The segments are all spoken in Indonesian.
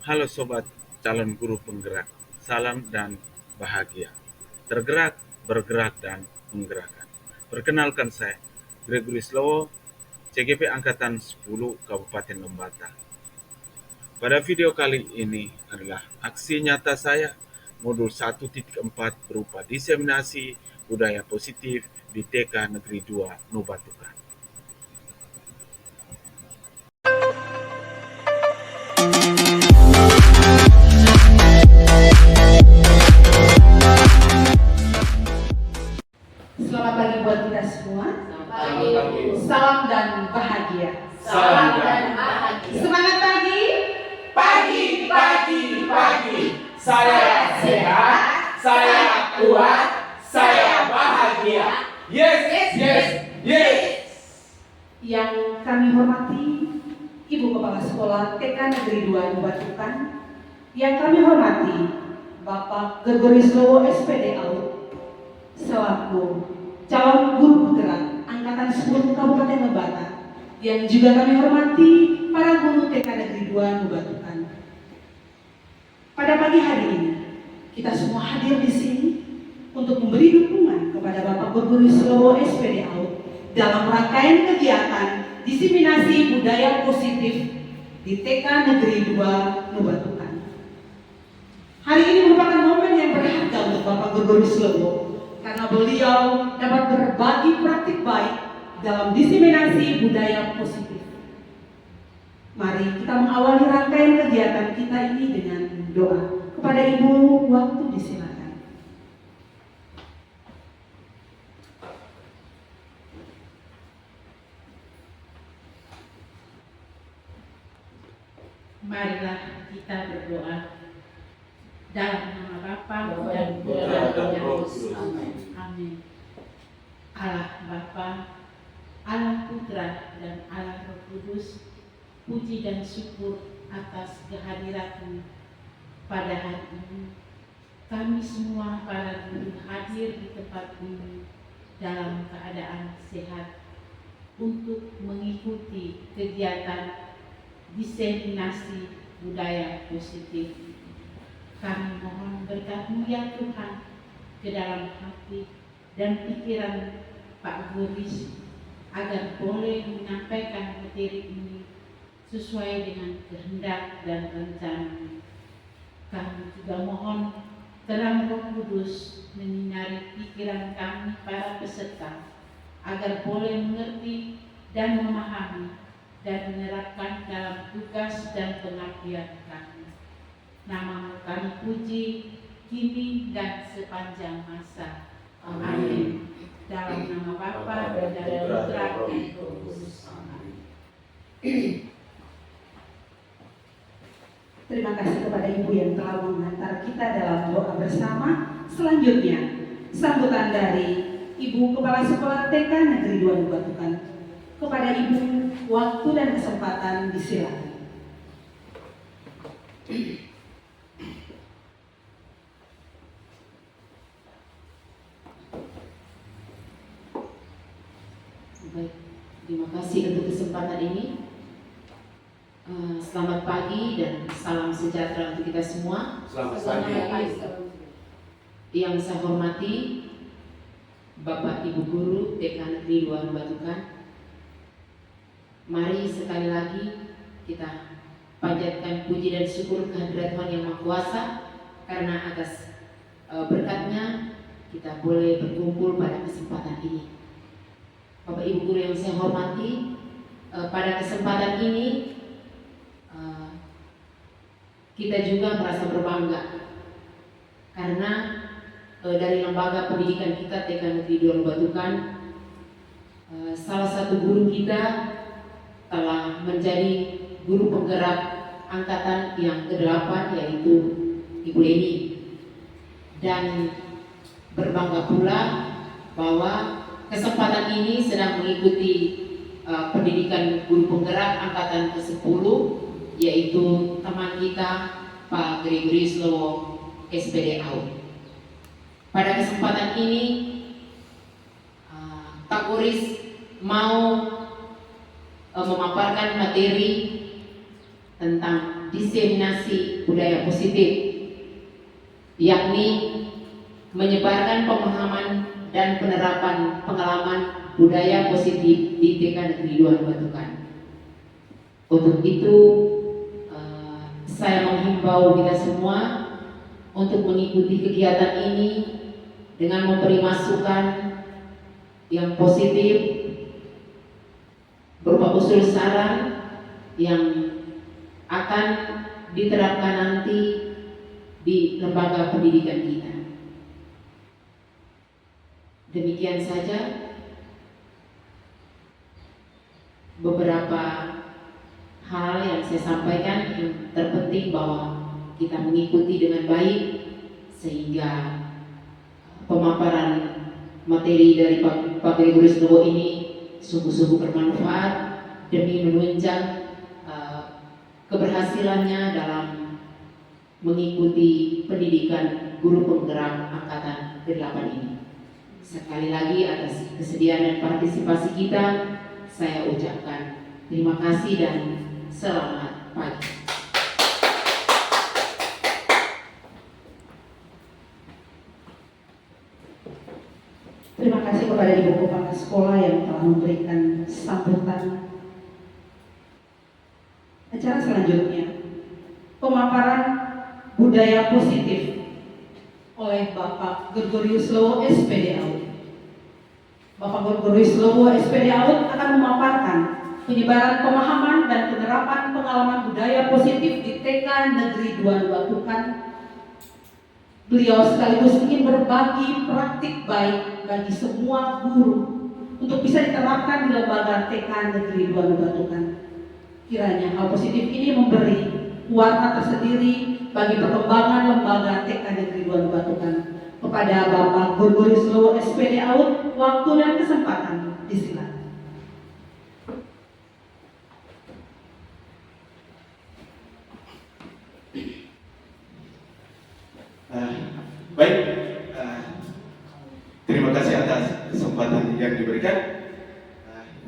Halo sobat calon guru penggerak, salam dan bahagia. Tergerak, bergerak, dan menggerakkan. Perkenalkan saya, Gregory Slowo, CGP Angkatan 10 Kabupaten Lembata. Pada video kali ini adalah aksi nyata saya modul 1.4 berupa diseminasi budaya positif di TK Negeri 2 Nubatukan. Selamat pagi buat kita semua. Pagi. Salam dan bahagia. Salam dan bahagia. Semangat pagi. Pagi, pagi, pagi. Saya sehat, saya kuat, saya bahagia. Yes, yes, yes. Yang kami hormati Ibu Kepala Sekolah TK Negeri 2 Nubatukan. Yang kami hormati Bapak Gregory Slowo SPD AUD selaku calon guru penggerak Angkatan 10 Kabupaten Lembata. Yang juga kami hormati para guru TK Negeri 2 Nubatukan. Pada pagi hari ini kita semua hadir di sini untuk memberi dukungan kepada Bapak Gregory Slowo SPD AUD dalam rangkaian kegiatan diseminasi budaya positif di TK Negeri 2 Nubatukan. Hari ini merupakan momen yang berharga untuk Bapak Gregory Slowo karena beliau dapat berbagi praktik baik dalam diseminasi budaya positif. Mari kita mengawali rangkaian kegiatan kita ini dengan doa. Kepada Ibu, waktu disilakan. Marilah kita berdoa dalam nama Bapa dan Putra dan Roh Kudus. Kudus. Amin. Allah Bapa, Allah Putra dan Allah Roh Kudus, puji dan syukur atas kehadirat-Mu pada hari ini. Kami semua para guru hadir di tempat ini dalam keadaan sehat untuk mengikuti kegiatan diseminasi budaya positif. Kami mohon berkat-Mu ya Tuhan ke dalam hati dan pikiran Pak Guris agar boleh menyampaikan materi ini sesuai dengan kehendak dan rencana. Kami juga mohon terang Roh Kudus menyinari pikiran kami para peserta agar boleh mengerti dan memahami dan menerapkan dalam tugas dan pengabdian kami. Nama kami puji kini dan sepanjang masa. Amin. Dalam nama Bapa dan Putra dan Roh Kudus. Terima kasih kepada Ibu yang telah mengantar kita dalam doa bersama. Selanjutnya, sambutan dari Ibu Kepala Sekolah TK Negeri 2 Nubatukan. Kepada Ibu, waktu dan kesempatan disilakan. Baik, terima kasih untuk kesempatan ini. Selamat pagi dan salam sejahtera untuk kita semua. Selamat pagi. Yang saya hormati Bapak Ibu Guru TK Negeri 2 Nubatukan. Mari sekali lagi kita panjatkan puji dan syukur kehadirat Tuhan Yang Maha Kuasa karena atas berkat-Nya kita boleh berkumpul pada kesempatan ini. Bapak Ibu Guru yang saya hormati, pada kesempatan ini kita juga merasa berbangga karena dari lembaga pendidikan kita TK Negeri 2 Nubatukan, salah satu guru kita telah menjadi guru penggerak angkatan yang ke-8 yaitu Ibu Leni, dan berbangga pula bahwa kesempatan ini sedang mengikuti pendidikan guru penggerak angkatan ke-10 yaitu teman kita Pak Gregory Slowo SPD AUD. Pada kesempatan ini Pak Guris mau memaparkan materi tentang diseminasi budaya positif, yakni menyebarkan pemahaman dan penerapan pengalaman budaya positif di TK Negeri 2 Batukan. Untuk itu, saya menghimbau kita semua untuk mengikuti kegiatan ini dengan memberi masukan yang positif berupa usul saran yang akan diterapkan nanti di lembaga pendidikan kita. Demikian saja beberapa hal yang saya sampaikan. Yang terpenting bahwa kita mengikuti dengan baik sehingga pemaparan materi dari Pak Gregorius Lowo ini sungguh-sungguh bermanfaat demi menunjang keberhasilannya dalam mengikuti pendidikan guru penggerak angkatan ke-8 ini. Sekali lagi atas kesediaan dan partisipasi kita, saya ucapkan terima kasih dan selamat pagi. Terima kasih kepada Ibu Kepala Sekolah yang telah memberikan sambutan. Acara selanjutnya, pemaparan budaya positif oleh Bapak Gregorius Lowo SPD AUD. Bapak Gregorius Lowo SPD AUD akan memaparkan penyebaran pemahaman dan penerapan pengalaman budaya positif di TK Negeri 2 Batukan. Beliau sekaligus ingin berbagi praktik baik bagi semua guru untuk bisa diterapkan di lembaga TK Negeri 2 Batukan. Kiranya hal positif ini memberi warna tersendiri bagi perkembangan lembaga TK Negeri 2 Batukan. Kepada Bapak Gregorius Lowo SPD AUD, waktu dan kesempatan disilakan. Baik, terima kasih atas kesempatan yang diberikan.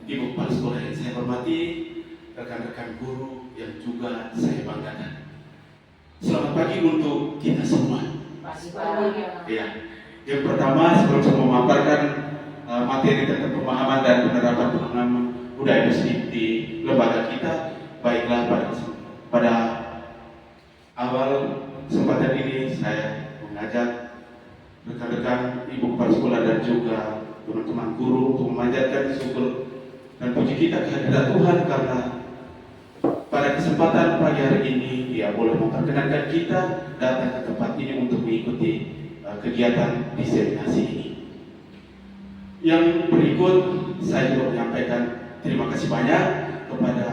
Ibu Kepala Sekolah yang saya hormati, rekan-rekan guru yang juga saya banggakan. Selamat pagi untuk kita semua. Ya, yang pertama sebelum saya memaparkan materi tentang pemahaman dan penerapan pengalaman budaya positif di lembaga kita, baiklah pada awal kesempatan ini saya mengajak rekan-rekan Ibu Kepala Sekolah dan juga teman-teman guru untuk memanjatkan syukur dan puji kita kehadirat Tuhan karena pada kesempatan pagi hari ini Dia boleh memperkenankan kita datang ke tempat ini untuk mengikuti kegiatan diseminasi ini. Yang berikut saya juga menyampaikan terima kasih banyak kepada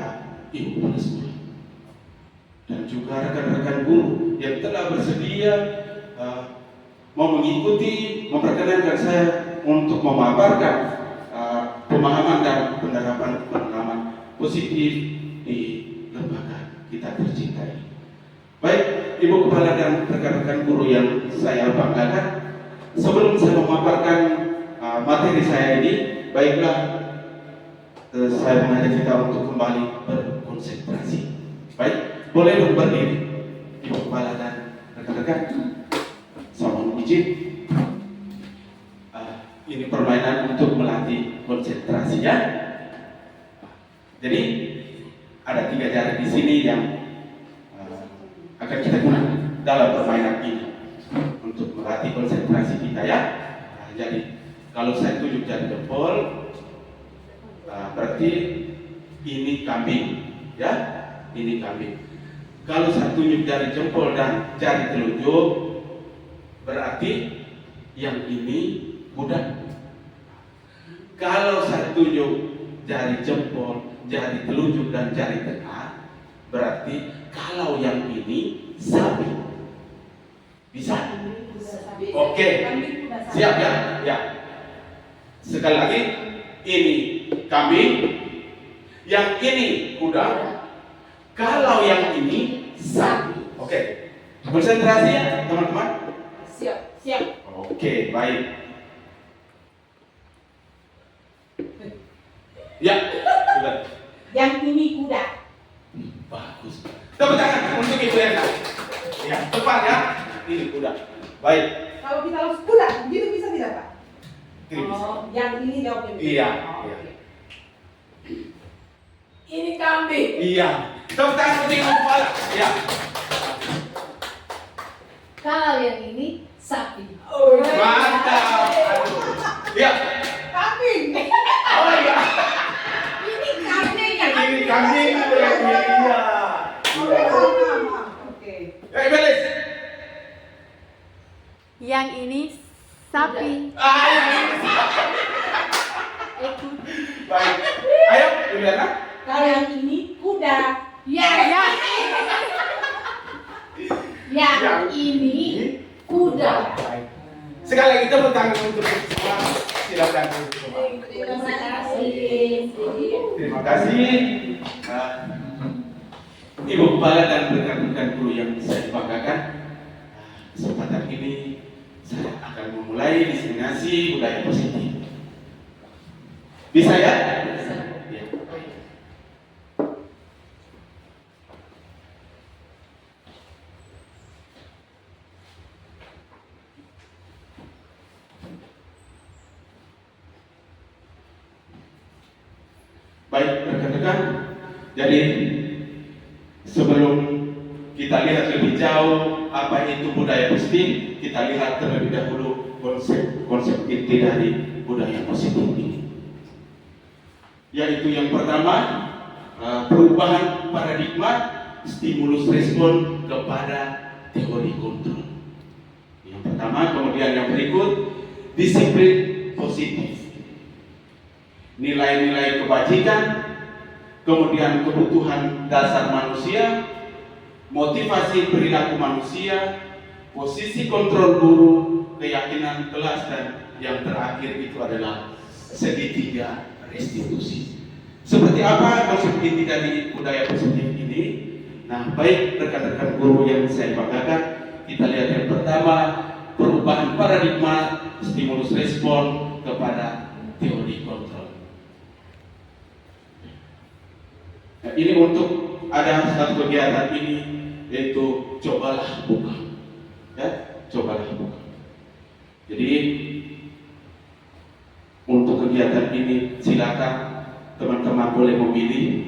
Ibu Kepala Sekolah dan juga rekan-rekan guru yang telah bersedia mau mengikuti, memperkenankan saya untuk memaparkan pemahaman dan penerapan pengalaman positif di lembaga kita tercinta ini. Baik, Ibu Kepala dan rekan-rekan guru yang saya banggakan, sebelum saya memaparkan materi saya ini, baiklah saya mengajak kita untuk kembali berkonsentrasi. Baik, boleh berdiri Ibu Kepala dan rekan-rekan. Saya mohon izin. Ini permainan untuk melatih konsentrasi ya. Jadi ada 3 jari di sini yang akan kita gunakan dalam permainan ini untuk melatih konsentrasi kita ya. Jadi kalau saya tunjuk jari jempol, berarti ini kambing ya. Ini kambing. Kalau saya tunjuk jari jempol dan jari telunjuk, berarti yang ini kuda. Kalau saya tunjuk jari jempol, jari telunjuk dan jari tengah, berarti kalau yang ini sapi. Bisa? Oke. Siap ya? Ya. Sekali lagi, ini kambing, yang ini kuda. Kalau yang ini sapi. Oke. Konsentrasi ya, teman-teman. Siap, siap. Oke, baik. Ya, sudah. Yang ini kuda. Bagus. Tepuk tangan untuk Ibu Erna. Ya, cepat ya. Ini udah. Baik. Kalau kita harus udah, gitu bisa tidak Pak? Ini bisa. Yang ini jawabnya. Iya. Oh, Iya. oke. Ini kambing. Iya. Tepuk tangan untuk Ibu Kepala. Ya. Kalau yang ini sapi. Oh, Mantap. Ya. Kambing. Oh iya. Ini kambing. Ini kambing. Iya. Oke. Ya, Ibelis. Yang ini sapi. Ayo. Baik. Ayo, Ibu Erna. Kalau yang ini kuda. Ya. Yang ini kuda. Baik. Sekali lagi tepuk tangan untuk semua. Silakan. Terima kasih. Terima kasih. Ibu Kepala dan rekan-rekan guru yang saya banggakan. Kesempatan ini saya akan memulai diseminasi budaya positif. Bisa ya? Ya. Baik rekan-rekan, jadi sebelum kita lihat lebih jauh apa itu budaya positif, kita lihat terlebih dahulu konsep inti dari budaya positif ini. Yaitu yang pertama, perubahan paradigma stimulus respon kepada teori kontrol. Yang pertama, kemudian yang berikut disiplin positif. Nilai-nilai kebajikan, kemudian kebutuhan dasar manusia, motivasi perilaku manusia, posisi kontrol guru, keyakinan kelas, dan yang terakhir itu adalah segitiga restitusi. Seperti apa konsep inti dari budaya positif ini? Nah, baik rekan-rekan guru yang saya banggakan, kita lihat yang pertama, perubahan paradigma stimulus respon kepada teori kontrol. Nah, ini untuk ada satu kegiatan ini, yaitu cobalah buka, ya, cobalah buka. Jadi untuk kegiatan ini silakan teman-teman boleh memilih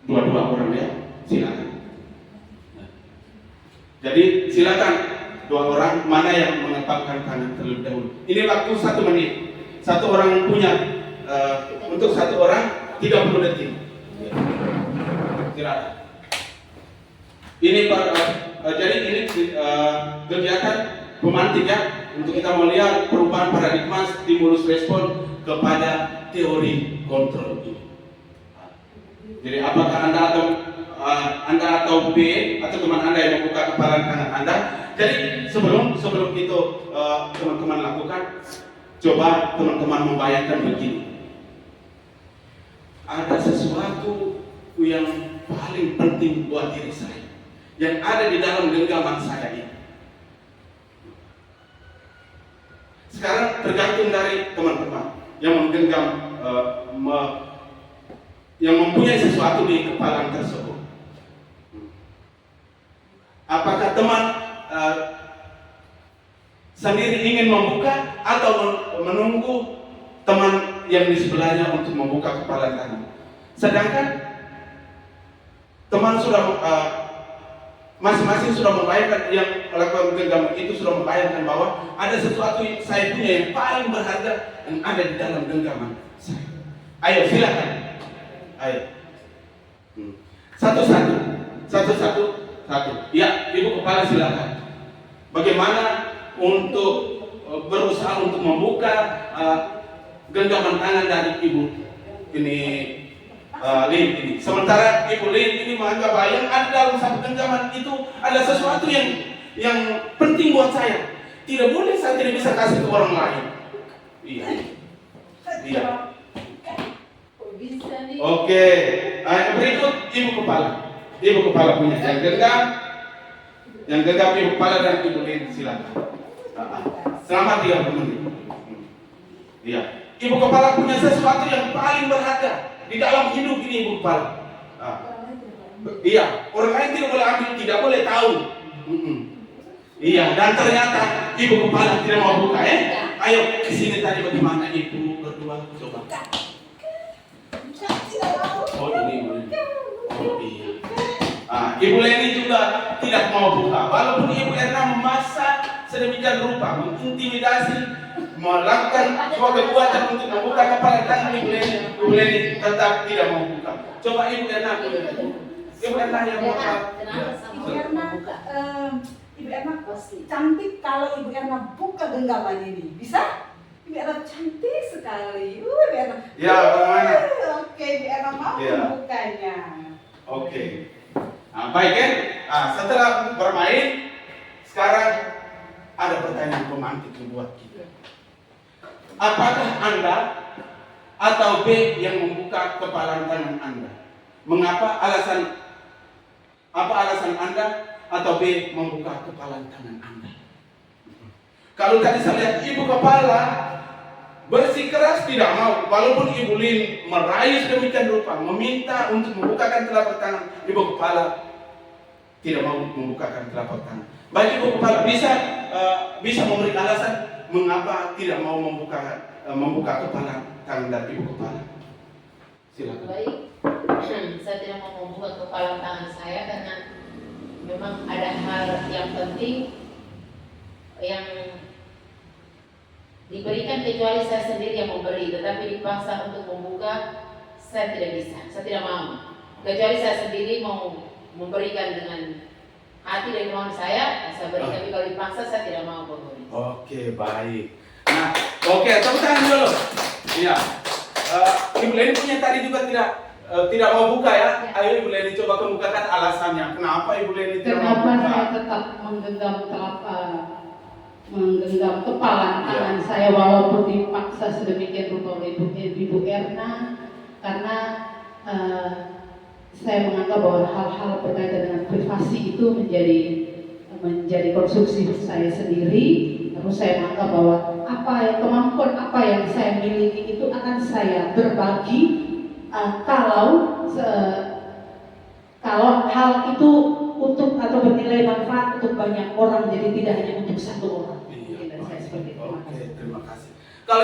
dua-dua orang ya, silakan. Nah, jadi silakan dua orang mana yang mengepakkan tangan terlebih dahulu. Ini waktu 1 menit. Satu orang punya untuk satu orang 30 detik. Silakan. Ini jadi ini kegiatan pemantik ya, untuk kita melihat perubahan paradigma stimulus respon kepada teori kontrol ini. Jadi apakah anda atau B atau teman anda yang membuka kepala kanan anda? Jadi sebelum itu teman-teman lakukan, coba teman-teman membayangkan begini. Ada sesuatu yang paling penting buat diri saya, yang ada di dalam genggaman saya ini. Sekarang tergantung dari teman-teman yang menggenggam, yang mempunyai sesuatu di kepala tersebut. Apakah teman sendiri ingin membuka atau menunggu teman yang di sebelahnya untuk membuka kepala tadi? Sedangkan teman sudah masing-masing sudah membayangkan, yang melakukan genggaman itu sudah membayangkan bahwa ada sesuatu yang saya punya yang paling berharga yang ada di dalam genggaman saya. Ayo silakan. Ayo. Satu. Ya, Ibu Kepala silakan. Bagaimana untuk berusaha untuk membuka genggaman tangan dari Ibu ini Lin ini. Sementara Ibu Lin ini menganggap bahwa yang ada dalam satu genggaman itu ada sesuatu yang penting buat saya. Tidak boleh saya tidak bisa kasih ke orang lain. Iya. Oke. Berikut Ibu Kepala. Ibu Kepala punya yang genggam Ibu Kepala dan Ibu Lin silakan. Selama 30 menit. Iya. Ibu Kepala punya sesuatu yang paling berharga di dalam hidup ini, Ibu Kepala. Iya, orang lain tidak boleh ambil, tidak boleh tahu. Iya, dan ternyata ibu kepala tidak mau buka Ayo ke sini tadi bagaimana ibu berdua coba. Oh ini. Oh iya. Ibu Leni juga tidak mau buka, walaupun Ibu Erna memaksa sedemikian rupa, mengintimidasi, melakukan sebuah kekuatan untuk membuka kepala tangan Ibu Leni tetap tidak mau buka. Coba Ibu Erna, Ibu Erna yang mau buka. Ibu Erna cantik kalau Ibu Erna buka genggaman ini, bisa? Ibu Erna cantik sekali. Ibu Erna. Ya, bagaimana? Oke, Ibu Erna mau membukanya. Oke. Baik kan? Setelah bermain, sekarang ada pertanyaan pemantik buat kita. Apakah Anda atau B yang membuka kepala tangan Anda? Mengapa apa alasan Anda atau B membuka kepala tangan Anda? Kalau tadi saya lihat ibu kepala bersikeras tidak mau, walaupun Ibu Lin meraih sedemikian rupa, meminta untuk membukakan telapak tangan, ibu kepala tidak mau membukakan telapak tangan. Bagi ibu kepala bisa memberi alasan mengapa tidak mau membuka kepala tangan dari ibu kepala. Silakan. Baik, saya tidak mau membuka kepala tangan saya karena memang ada hal yang penting yang diberikan, kecuali saya sendiri yang memberi, tetapi dipaksa untuk membuka, saya tidak bisa, saya tidak mau. Kecuali saya sendiri mau memberikan dengan hati dan kemauan saya berikan, tapi kalau dipaksa saya tidak mau memberi. Oke, baik. Nah, tepuk tangan dulu. Iya. Ibu Leni punya tadi juga tidak mau buka ya. Ayo Ibu Leni coba kemukakan alasannya. Kenapa Ibu Leni tidak mau buka? Kenapa saya tetap menggenggam kepala tangan saya walaupun dipaksa sedemikian rupa oleh Ibu Erna, karena saya menganggap bahwa hal-hal berkaitan dengan privasi itu menjadi konstruksi saya sendiri. Terus saya menganggap bahwa kemampuan apa yang saya miliki itu akan saya berbagi kalau hal itu untuk atau bernilai manfaat untuk banyak orang, jadi tidak hanya untuk satu orang. Iya. Saya seperti itu. Oke, terima kasih. Kalau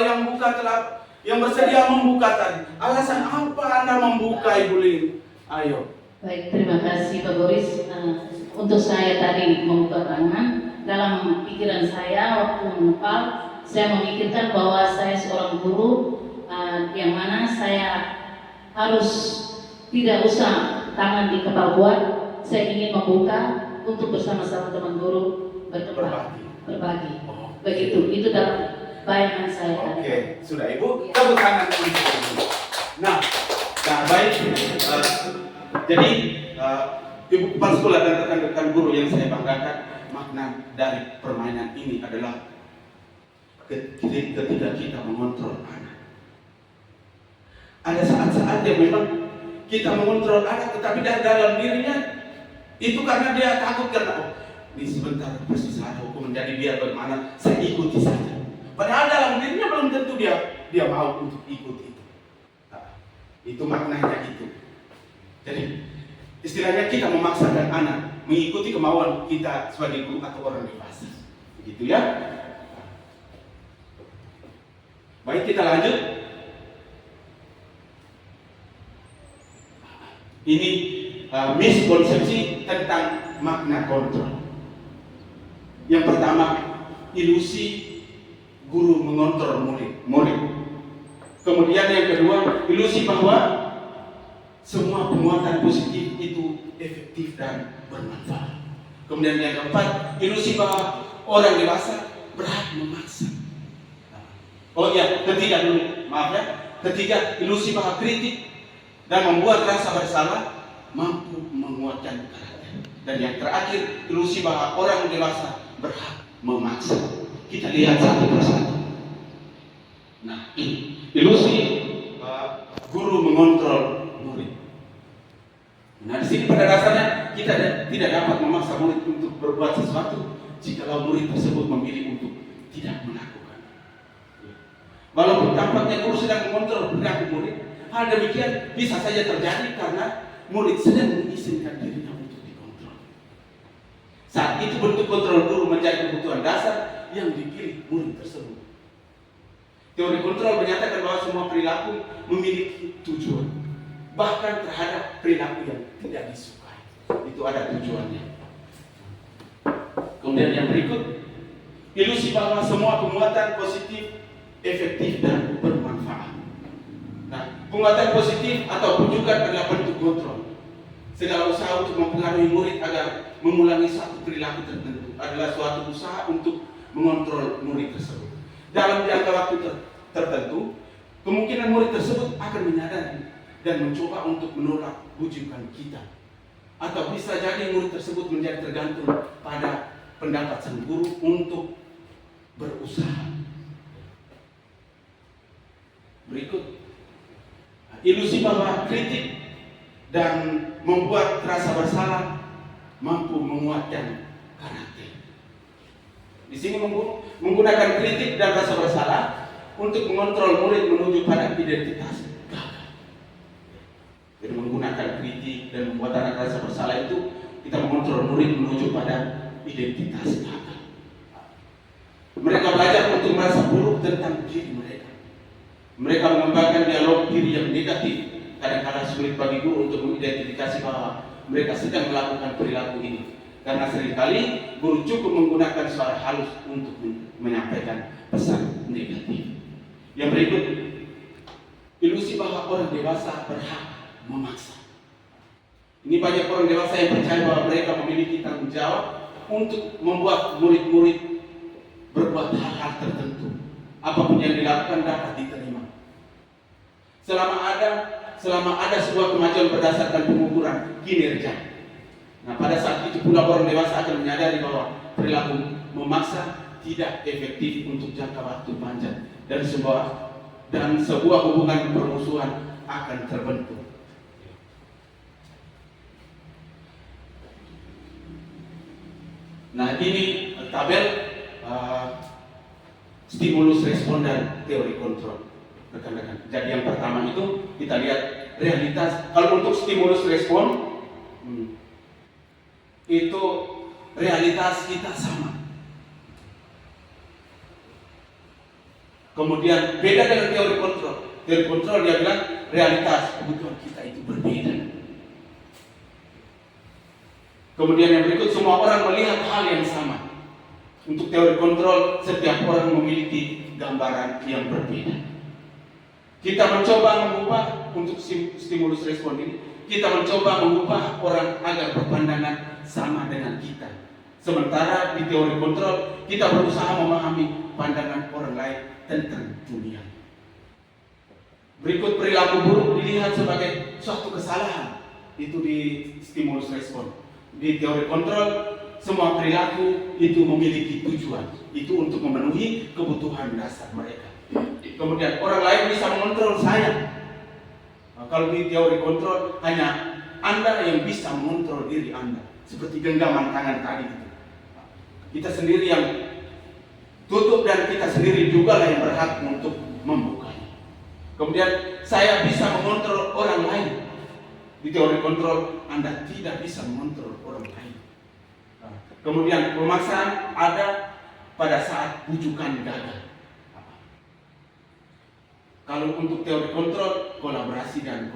yang bersedia membuka tadi, alasan apa Anda membuka Ibu Lin? Ayo. Baik, terima kasih Pak Boris. Untuk saya tadi membuka tangan, dalam pikiran saya waktu menepal, saya memikirkan bahwa saya seorang guru yang mana saya harus tidak usah tangan di kepal buat, saya ingin membuka untuk bersama-sama teman guru berbagi. Begitu, itu dalam bayangan saya. Oke, sudah Ibu, tepuk tangan untuk Ibu. Nah, baik. Jadi Ibu kepala sekolah dan rekan-rekan guru yang saya banggakan, makna dari permainan ini adalah ketika kita mengontrol anak. Ada saat-saat yang memang kita mengontrol anak, tetapi dalam dirinya itu karena dia takut karena ini sebentar pasti salah hukum, jadi biar bagaimana saya ikuti saja. Padahal dalam dirinya belum tentu dia mau untuk ikut itu. Nah, itu maknanya itu. Jadi istilahnya kita memaksakan anak mengikuti kemauan kita sebagai guru atau orang dewasa. Begitu ya. Baik, kita lanjut. Ini miskonsepsi tentang makna kontrol. Yang pertama, ilusi guru mengontrol murid. Kemudian yang kedua, ilusi bahwa semua penguatan positif itu efektif dan bermanfaat. Kemudian yang keempat, ilusi bahwa orang dewasa berhak memaksa. Ketiga dulu, maaf ya. Ketiga, ilusi bahwa kritik dan membuat rasa bersalah mampu menguatkan karakter. Dan yang terakhir, ilusi bahwa orang dewasa berhak memaksa. Kita lihat satu persatu. Nah, ini ilusi guru mengontrol murid. Nah, di sini pada dasarnya kita tidak dapat memaksa murid untuk berbuat sesuatu jika murid tersebut memilih untuk tidak melakukan. Walaupun tampaknya guru sedang mengontrol perilaku murid, hal demikian bisa saja terjadi karena murid sedang mengizinkan dirinya untuk dikontrol. Saat itu bentuk kontrol guru menjadi kebutuhan dasar yang dipilih murid tersebut. Teori kontrol menyatakan bahwa semua perilaku memiliki tujuan, bahkan terhadap perilaku yang tidak disukai. Itu ada tujuannya. Kemudian yang berikut, ilusi bahwa semua penguatan positif, efektif, dan bermanfaat. Nah, penguatan positif atau pujukan adalah bentuk kontrol. Segala usaha untuk mempengaruhi murid agar mengulangi satu perilaku tertentu adalah suatu usaha untuk mengontrol murid tersebut. Dalam jangka waktu tertentu, kemungkinan murid tersebut akan menyadari dan mencoba untuk menolak bujukan kita. Atau bisa jadi murid tersebut menjadi tergantung pada pendapat sang guru untuk berusaha. Berikut, ilusi bahwa kritik dan membuat rasa bersalah mampu menguatkan karakter. Di sini menggunakan kritik dan rasa bersalah untuk mengontrol murid menuju pada identitas gagal. Jadi menggunakan kritik dan membuat rasa bersalah itu kita mengontrol murid menuju pada identitas gagal. Mereka belajar untuk merasa buruk tentang diri mereka. Mereka mengembangkan dialog diri yang negatif. Kadang-kadang sulit bagi guru untuk mengidentifikasi bahwa mereka sedang melakukan perilaku ini. Karena seringkali guru cukup menggunakan suara halus untuk menyampaikan pesan negatif. Yang berikut, ilusi bahwa orang dewasa berhak memaksa. Ini banyak orang dewasa yang percaya bahwa mereka memiliki tanggung jawab untuk membuat murid-murid berbuat hal-hal tertentu. Apapun yang dilakukan dapat diterima. Selama ada sebuah kemajuan berdasarkan pengukuran kinerja. Nah, pada saat itu pula orang dewasa akan menyadari bahwa perilaku memaksa tidak efektif untuk jangka waktu panjang dan sebuah hubungan permusuhan akan terbentuk. Nah, ini tabel stimulus respon dan teori kontrol. Rekan-rekan. Jadi yang pertama itu kita lihat realitas. Kalau untuk stimulus respon itu realitas kita sama. Kemudian beda dengan teori kontrol. Teori kontrol dia bilang realitas kebutuhan kita itu berbeda. Kemudian yang berikut, semua orang melihat hal yang sama. Untuk teori kontrol, setiap orang memiliki gambaran yang berbeda. Kita mencoba mengubah untuk stimulus respon ini. Kita mencoba mengubah orang agar berpandangan sama dengan kita. Sementara di teori kontrol, kita berusaha memahami pandangan orang lain tentang dunia. Berikut, perilaku buruk dilihat sebagai suatu kesalahan. Itu di stimulus respon. Di teori kontrol, semua perilaku itu memiliki tujuan. Itu untuk memenuhi kebutuhan dasar mereka. Kemudian orang lain bisa mengontrol saya. Nah, kalau di teori kontrol, hanya Anda yang bisa mengontrol diri Anda. Seperti genggaman tangan tadi itu. Kita sendiri yang tutup dan kita sendiri juga lah yang berhak untuk membukanya. Kemudian saya bisa mengontrol orang lain. Di teori kontrol, Anda tidak bisa mengontrol orang lain. Nah, kemudian pemaksaan ada pada saat bujukan gagal. Kalau untuk teori kontrol, kolaborasi dan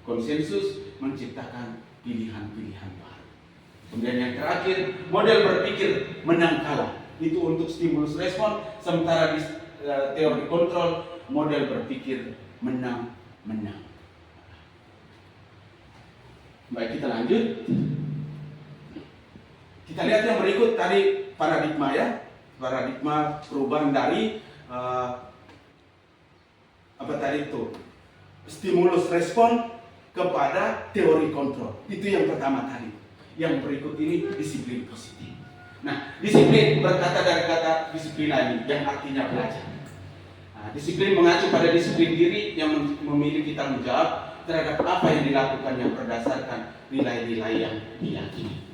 konsensus menciptakan pilihan-pilihan baru. Kemudian yang terakhir, model berpikir menang kalah. Itu untuk stimulus respon, sementara di teori kontrol, model berpikir menang-menang. Baik, kita lanjut. Kita lihat yang berikut tadi paradigma ya. Paradigma perubahan dari apa tadi itu? Stimulus respon kepada teori kontrol. Itu yang pertama tadi. Yang berikut ini disiplin positif. Nah, disiplin berkata dari kata disiplin lagi yang artinya belajar. Nah, disiplin mengacu pada disiplin diri yang memiliki tanggung jawab terhadap apa yang dilakukan yang berdasarkan nilai-nilai yang diyakini.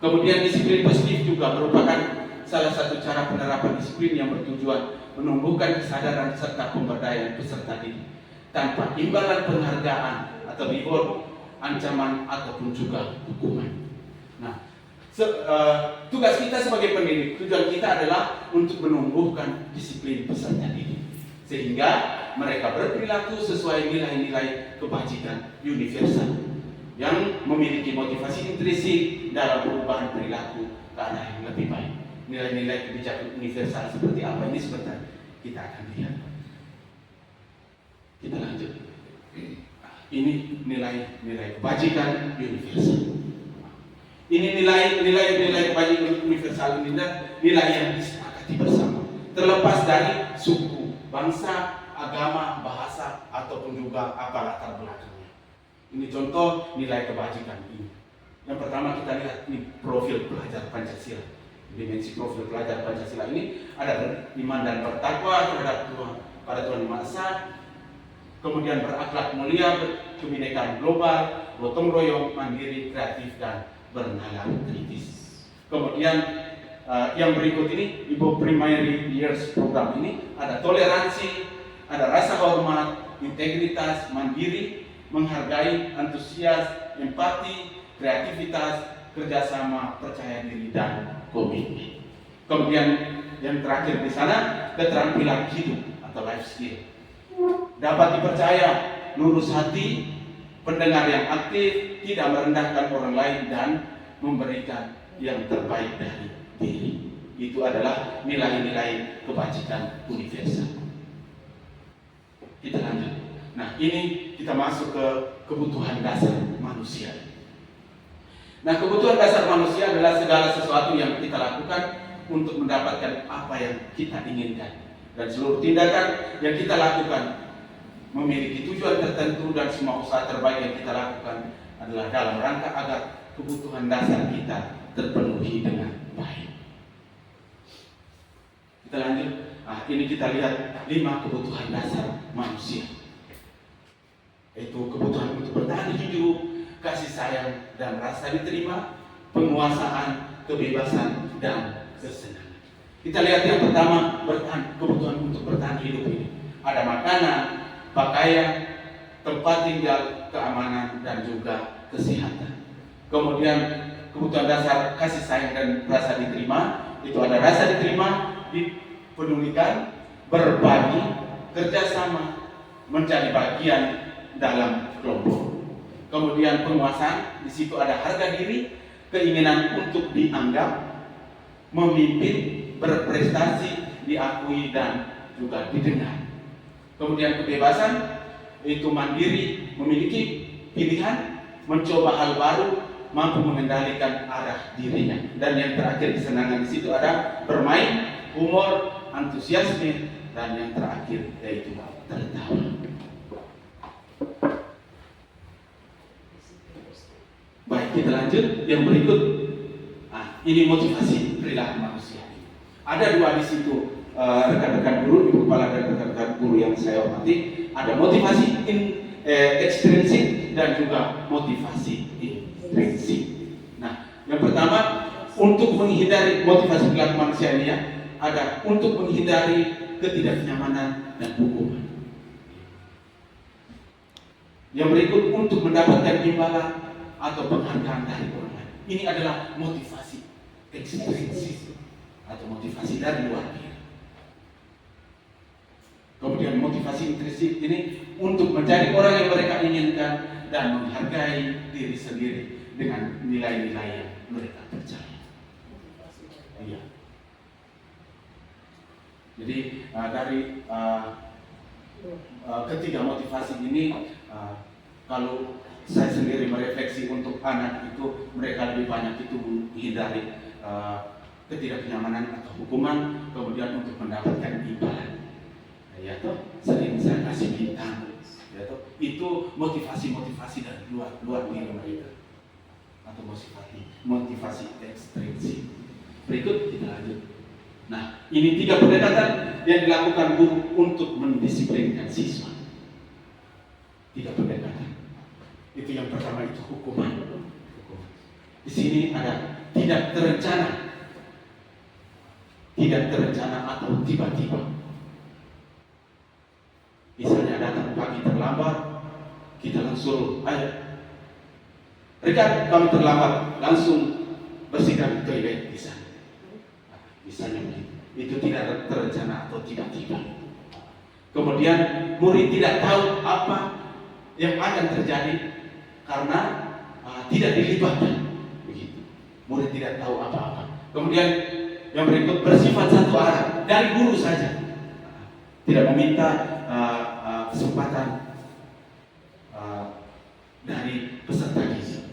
Kemudian disiplin positif juga merupakan salah satu cara penerapan disiplin yang bertujuan menumbuhkan kesadaran serta pemberdayaan peserta didik tanpa imbalan penghargaan atau reward ancaman ataupun juga hukuman. Nah, tugas kita sebagai pendidik, tujuan kita adalah untuk menumbuhkan disiplin peserta didik, sehingga mereka berperilaku sesuai nilai-nilai kebajikan universal yang memiliki motivasi intrinsik dalam perubahan perilaku ke arah yang lebih baik. Nilai-nilai kebijakan universal seperti apa ini sebentar kita akan lihat. Kita lanjut. Ini nilai-nilai kebajikan universal. Ini nilai kebajikan universal ini nilai yang disepakati bersama, terlepas dari suku, bangsa, agama, bahasa ataupun juga apa latar belakangnya. Ini contoh nilai kebajikan ini. Yang pertama kita lihat ini profil pelajar Pancasila. Dimensi profil pelajar Pancasila ini ada iman dan bertakwa terhadap Tuhan, pada Tuhan Yang Maha Esa, kemudian berakhlak mulia, kebinekaan global, gotong royong, mandiri, kreatif, dan bernalar kritis. Kemudian yang berikut ini Ibu Primary Years Program ini ada toleransi, ada rasa hormat, integritas, mandiri, menghargai, antusias, empati, kreativitas, kerjasama, percaya diri, dan komitmen. Kemudian yang terakhir di sana keterampilan hidup atau life skill. Dapat dipercaya, lurus hati, pendengar yang aktif, tidak merendahkan orang lain, dan memberikan yang terbaik dari diri. Itu adalah nilai-nilai kebajikan universal. Kita lanjut. Nah, ini kita masuk ke kebutuhan dasar manusia. Nah, kebutuhan dasar manusia adalah segala sesuatu yang kita lakukan untuk mendapatkan apa yang kita inginkan. Dan seluruh tindakan yang kita lakukan memiliki tujuan tertentu, dan semua usaha terbaik yang kita lakukan adalah dalam rangka agar kebutuhan dasar kita terpenuhi dengan baik. Kita lanjut. Nah, ini kita lihat 5 kebutuhan dasar manusia. Yaitu kebutuhan untuk bertahan hidup, kasih sayang dan rasa diterima, penguasaan, kebebasan, dan kesenangan. Kita lihat yang pertama, kebutuhan untuk bertahan hidup ini. Ada makanan, pakaian, tempat tinggal, keamanan, dan juga kesehatan. Kemudian kebutuhan dasar kasih sayang dan rasa diterima, itu ada rasa diterima, dipedulikan, berbagi, kerjasama, menjadi bagian dalam kelompok. Kemudian penguasaan, di situ ada harga diri, keinginan untuk dianggap, memimpin, berprestasi, diakui, dan juga didengar. Kemudian kebebasan, itu mandiri, memiliki pilihan, mencoba hal baru, mampu mengendalikan arah dirinya. Dan yang terakhir kesenangan, di situ ada bermain, humor, antusiasme, dan yang terakhir yaitu tertawa. Baik, kita lanjut yang berikut. Nah, ini motivasi perilaku manusia. Ada 2 di situ, rekan-rekan guru, ibu kepala dan rekan-rekan guru yang saya hormati. Ada motivasi ekstrinsik dan juga motivasi intrinsik. Nah, yang pertama untuk menghindari motivasi perilaku manusia ini, ada untuk menghindari ketidaknyamanan dan hukuman. Yang berikut untuk mendapatkan imbalan atau penghargaan dari orang lain. Ini adalah motivasi ekstrinsik atau motivasi dari luar diri. Kemudian motivasi intrinsik ini untuk menjadi orang yang mereka inginkan dan menghargai diri sendiri dengan nilai-nilai yang mereka percaya. Iya. Jadi dari ketiga motivasi ini, kalau saya sendiri merefleksi untuk anak itu, mereka lebih banyak itu menghindari ketidaknyamanan atau hukuman, kemudian untuk mendapatkan imbalan. Ya toh, sering saya kasih bintang, ya toh, itu motivasi dari luar diri mereka, atau motivasi ekstrinsik. Berikut kita lanjut. Nah, ini 3 pendekatan yang dilakukan guru untuk mendisiplinkan siswa. 3 pendekatan. Itu yang pertama, itu hukuman. Di sini ada tidak terencana atau tiba-tiba. Misalnya datang pagi terlambat, kita langsung ayo Rekan kami terlambat, langsung bersihkan toilet di sana. Misalnya begitu. Itu tidak terencana atau tiba-tiba. Kemudian murid tidak tahu apa yang akan terjadi karena tidak dilibatkan. Begitu. Murid tidak tahu apa-apa. Kemudian yang berikut bersifat satu arah dari guru saja. Tidak meminta kesempatan dari peserta didik.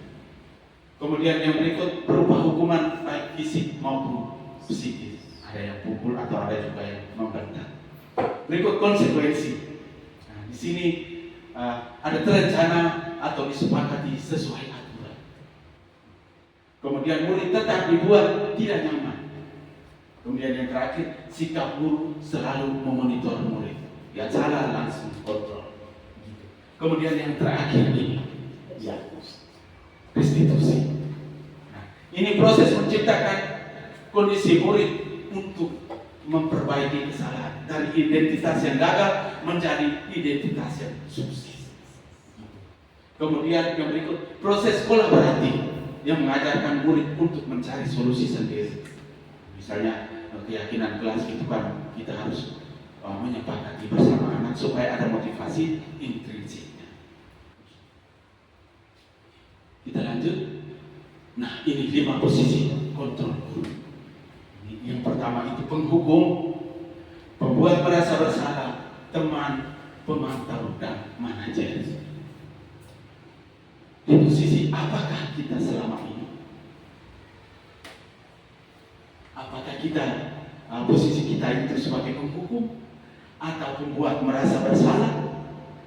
Kemudian yang berikut berupa hukuman baik fisik maupun psikis. Ada yang pukul atau ada juga yang membentak. Berikut konsekuensi. Nah, di sini ada terencana atau disepakati sesuai aturan. Kemudian murid tetap dibuat tidak nyaman. Kemudian yang terakhir, sikap guru selalu memonitor murid. Yang salah langsung kontrol. Kemudian yang terakhir ini, ya, restitusi. Nah, ini proses menciptakan kondisi murid untuk memperbaiki kesalahan dari identitas yang gagal menjadi identitas yang sukses. Kemudian yang berikut, proses kolaboratif yang mengajarkan murid untuk mencari solusi sendiri. Misalnya keyakinan kelas itu kan kita harus menyepakati bersama anak supaya ada motivasi intrinsiknya. Kita lanjut. Nah, ini 5 posisi kontrol guru. Yang pertama itu penghukum, pembuat merasa bersalah, teman, pemantau, dan manajer. Di posisi apakah kita selama ini? Apakah kita posisi kita itu sebagai penghukum, atau pembuat merasa bersalah,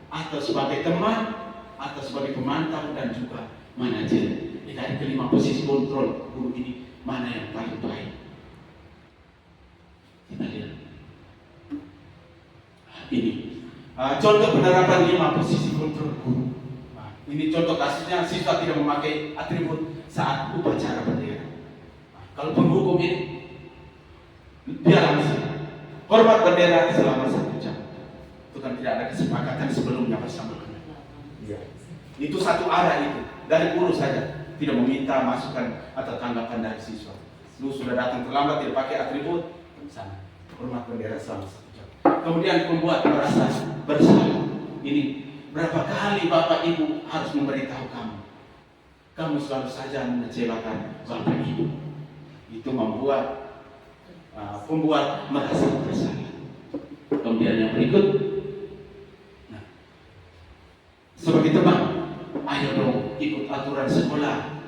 atau sebagai teman, atau sebagai pemantau dan juga manajer? Dari kelima posisi kontrol guru ini mana yang paling baik? Kita lihat. Ini contoh penerapan 5 posisi kontrol guru. Ini contoh kasusnya siswa tidak memakai atribut saat upacara bendera. Kalau penghukum ini, dia langsung hormat bendera selama 1 jam. Itu kan tidak ada kesepakatan sebelumnya bersama. Ya. Itu satu arah itu dari guru saja, tidak meminta masukan atau tanggapan dari siswa. Lu sudah datang terlambat tidak pakai atribut, sana hormat bendera selama 1 jam. Kemudian pembuat merasa bersalah. Ini berapa kali Bapak Ibu harus memberitahu kamu? Kamu selalu saja mengecewakan Bapak Ibu. Itu membuat pembuat merasa bersalah. Kemudian yang berikut, nah, sebagai teman, ayo dong ikut aturan sekolah.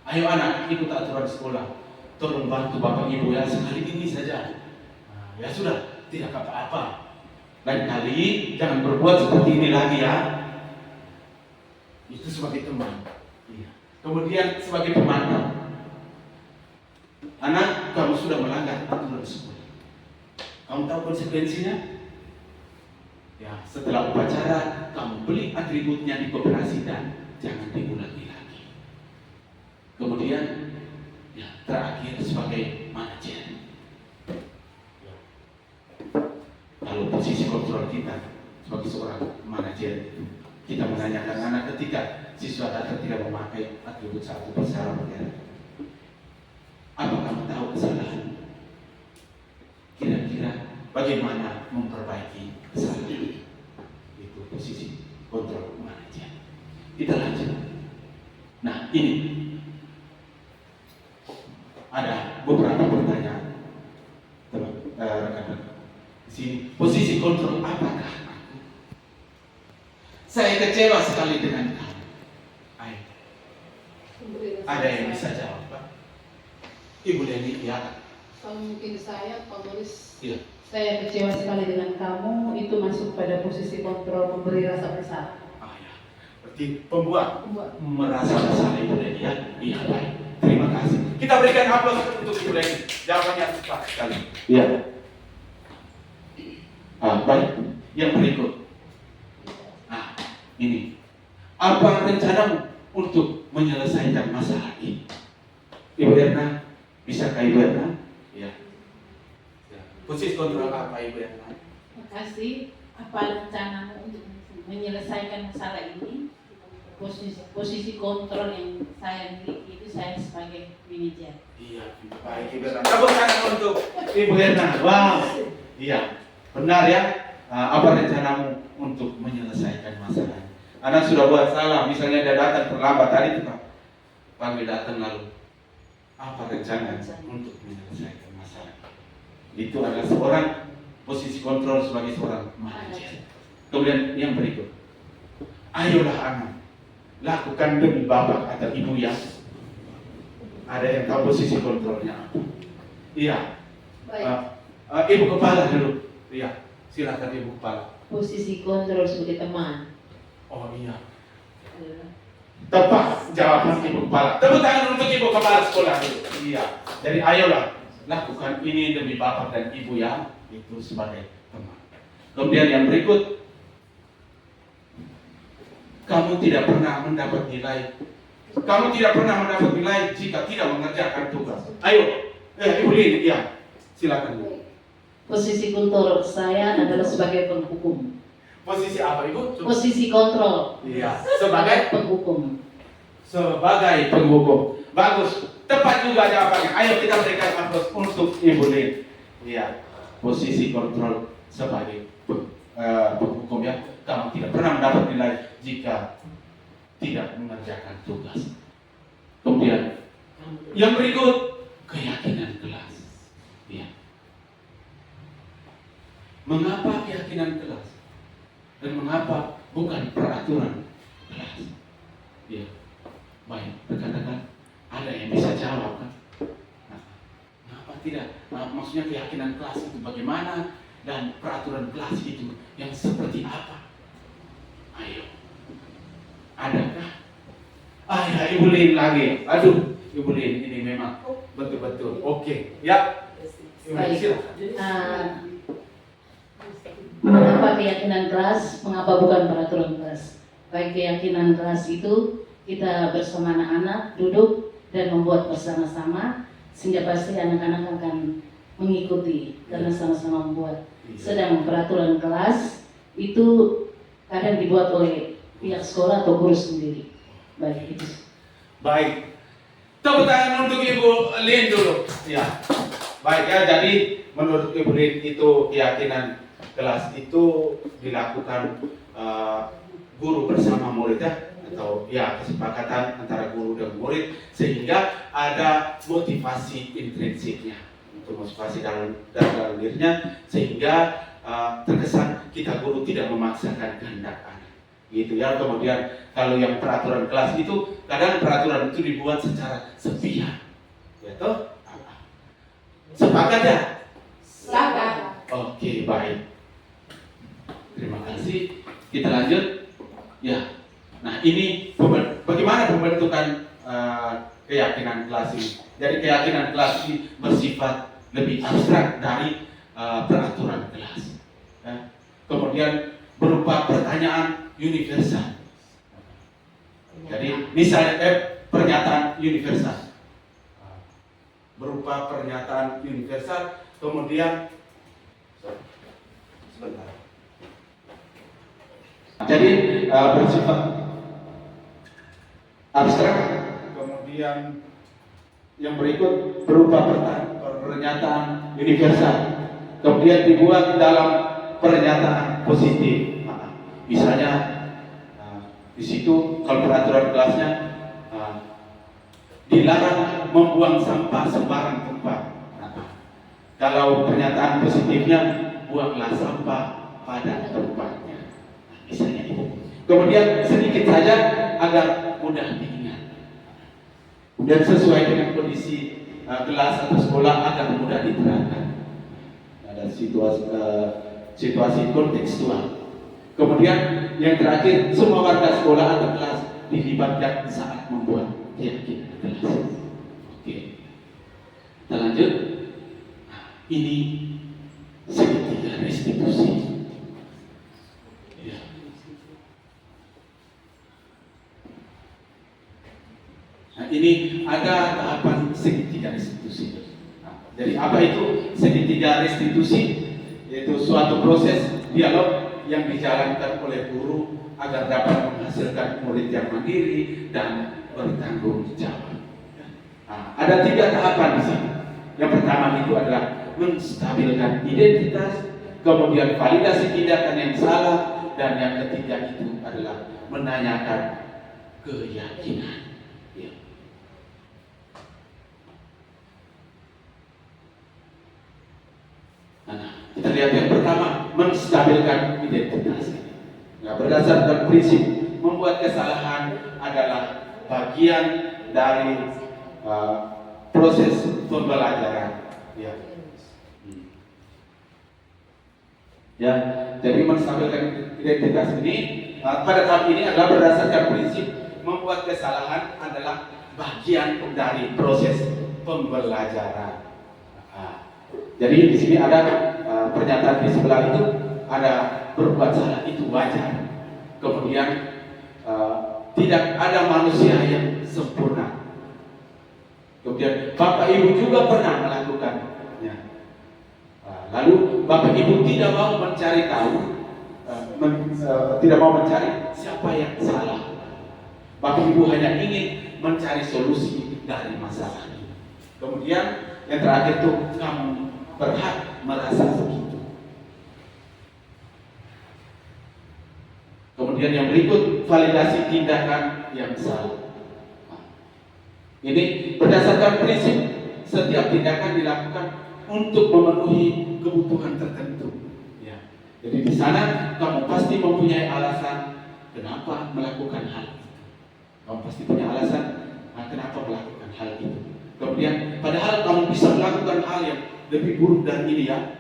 Ayo anak ikut aturan sekolah. Tolong bantu Bapak Ibu ya sekali ini saja. Ya sudah, tidak apa-apa. Lain kali jangan berbuat seperti ini lagi ya. Itu sebagai teman. Kemudian sebagai pemantau. Anak, kamu sudah melanggar aturan sekolah. Kamu tahu konsekuensinya? Ya, setelah upacara, kamu beli atributnya di koperasi dan jangan diulangi lagi. Kemudian, ya, terakhir sebagai manajer. Ya. Kalau posisi kontrol kita sebagai seorang manajer, kita menanyakan anak ketika siswa datang tidak memakai atribut satu upacara bendera. Apa kamu tahu kesalahan? Kira-kira bagaimana memperbaiki kesalahan? Itu posisi kontrol manajer. Kita lanjut. Nah, ini ada beberapa pertanyaan, rekan-rekan. Di sini posisi kontrol apakah aku? Saya kecewa sekali dengan kamu. Ayo. Ada yang bisa jawab, Pak? Ibu Leni, ya. Kalau mungkin saya, Pak Boris, Iya. Saya kecewa sekali dengan kamu, itu masuk pada posisi kontrol memberi rasa bersalah. Ya. Berarti pembuat merasa bersalah Ibu Leni, ya. Iya, baik. Terima kasih. Kita berikan aplaus untuk Ibu Leni. Jawabannya tepat sekali. Iya. Baik. Yang berikut. Nah, ini. Apa rencanamu untuk menyelesaikan masalah ini? Ibu Erna, bisakah Ibu Erna? Ya. Posisi kontrol apa Ibu Erna? terima kasih. Apa rencanamu untuk menyelesaikan masalah ini? posisi kontrol yang saya miliki itu saya sebagai manajer. Iya, baik Ibu Herna. Tepuk tangan untuk Ibu Herna. Wow, iya, benar ya. Apa rencanamu untuk menyelesaikan masalah? Anak sudah buat salah, misalnya dia datang terlambat tadi tuh Pak. Panggil datang lalu. Apa rencana untuk menyelesaikan masalah? Itu adalah seorang posisi kontrol sebagai seorang manajer. Kemudian yang berikut, ayolah anak, lakukan demi bapak atau ibu ya. Ada yang tahu posisi kontrolnya apa? Iya. Ibu kepala dulu. Iya, silakan ibu kepala. Posisi kontrol sebagai teman. Oh iya. Tepat jawaban ibu kepala. Tepuk tangan untuk ibu kepala sekolah dulu. Iya. Jadi ayolah lakukan ini demi bapak dan ibu ya. Itu sebagai teman. Kemudian yang berikut, kamu tidak pernah mendapat nilai. Kamu tidak pernah mendapat nilai jika tidak mengerjakan tugas. Ayo, Ibu Lin, ya, silakan. Posisi kontrol saya adalah sebagai penghukum. Posisi apa Ibu? Posisi kontrol. Iya, sebagai penghukum. Sebagai penghukum. Bagus, tepat juga jawabannya. Ayo kita berikan aplaus untuk Ibu Lin. Iya, posisi kontrol sebagai penghukum ya. Kamu tidak pernah mendapat nilai jika tidak mengerjakan tugas. Kemudian yang berikut, keyakinan kelas. Ya. Mengapa keyakinan kelas? Dan mengapa bukan peraturan kelas? Ya. Baik, rekan-rekan, ada yang bisa jawab kan? Nah, mengapa tidak? Maksudnya keyakinan kelas itu bagaimana dan peraturan kelas itu yang seperti apa? Ayo. Adakah? Ya, Ibu Lin lagi. Aduh, Ibu Lin ini memang betul-betul. Oke, ya. Ibu Lin, silakan. Mengapa keyakinan kelas? Mengapa bukan peraturan kelas? Baik, keyakinan kelas itu kita bersama anak-anak duduk dan membuat bersama-sama sehingga pasti anak-anak akan mengikuti karena sama-sama membuat. Sedang peraturan kelas itu kadang dibuat oleh pihak sekolah atau guru sendiri. Baik, itu. Baik. Tepuk tangan untuk Ibu Lin dulu. Ya. Baik ya, jadi menurut Ibu Lin itu keyakinan kelas itu dilakukan guru bersama murid ya, atau ya kesepakatan antara guru dan murid sehingga ada motivasi intrinsiknya untuk motivasi dalam dirinya sehingga terkesan kita guru tidak memaksakan kehendak anak gitu ya. Kemudian kalau yang peraturan kelas itu kadang peraturan itu dibuat secara sepihak ya toh. Sepakat ya? Sepakat. Oke, baik. Terima kasih. Kita lanjut. Ya. Nah, ini bagaimana pembentukan keyakinan kelas ini. Jadi keyakinan kelas ini bersifat lebih abstrak dari peraturan kelas. Ya. Kemudian berupa pertanyaan universal. Jadi misalnya pernyataan universal. Berupa pernyataan universal, kemudian sebentar. Jadi bersifat abstrak, kemudian yang berikut berupa pernyataan universal, kemudian dibuat dalam pernyataan positif. Misalnya di situ kalau peraturan kelasnya dilarang membuang sampah sembarang tempat. Kalau pernyataan positifnya, buanglah sampah pada tempatnya. Misalnya itu. Kemudian sedikit saja agar mudah diingat. Dan sesuai dengan kondisi kelas atau sekolah agar mudah diterangkan. Ada situasi kontekstual. Kemudian yang terakhir, semua warga sekolah atau kelas dilibatkan saat membuat keyakinan kelas. Oke, kita lanjut. Ini segitiga restitusi. Ya. Nah, ini ada tahapan segitiga restitusi. Nah, jadi apa itu segitiga restitusi? Yaitu suatu proses dialog yang dijalankan oleh guru, agar dapat menghasilkan murid yang mandiri dan bertanggung jawab. Nah, ada 3 tahapan di sini. Yang pertama itu adalah menstabilkan identitas, kemudian validasi tindakan yang salah, dan yang ketiga itu adalah menanyakan keyakinan. Ya. Nah, kita lihat yang pertama, menstabilkan identitas. Nah, berdasarkan prinsip membuat kesalahan adalah bagian dari proses pembelajaran. Ya. Ya, jadi menstabilkan identitas ini pada tahap ini adalah berdasarkan prinsip membuat kesalahan adalah bagian dari proses pembelajaran. Jadi di sini ada pernyataan di sebelah itu ada berbuat salah itu wajar. Kemudian tidak ada manusia yang sempurna. Kemudian Bapak Ibu juga pernah melakukannya. Lalu Bapak Ibu tidak mau mencari tahu, tidak mau mencari siapa yang salah. Bapak Ibu hanya ingin mencari solusi dari masalah ini. Kemudian yang terakhir itu kamu berhak merasa begitu. Kemudian yang berikut, validasi tindakan yang salah. Ini berdasarkan prinsip setiap tindakan dilakukan untuk memenuhi kebutuhan tertentu. Ya. Jadi di sana kamu pasti mempunyai alasan kenapa melakukan hal itu. Kamu pasti punya alasan kenapa melakukan hal itu. Kemudian padahal kamu bisa melakukan hal yang lebih buruk dari ini ya.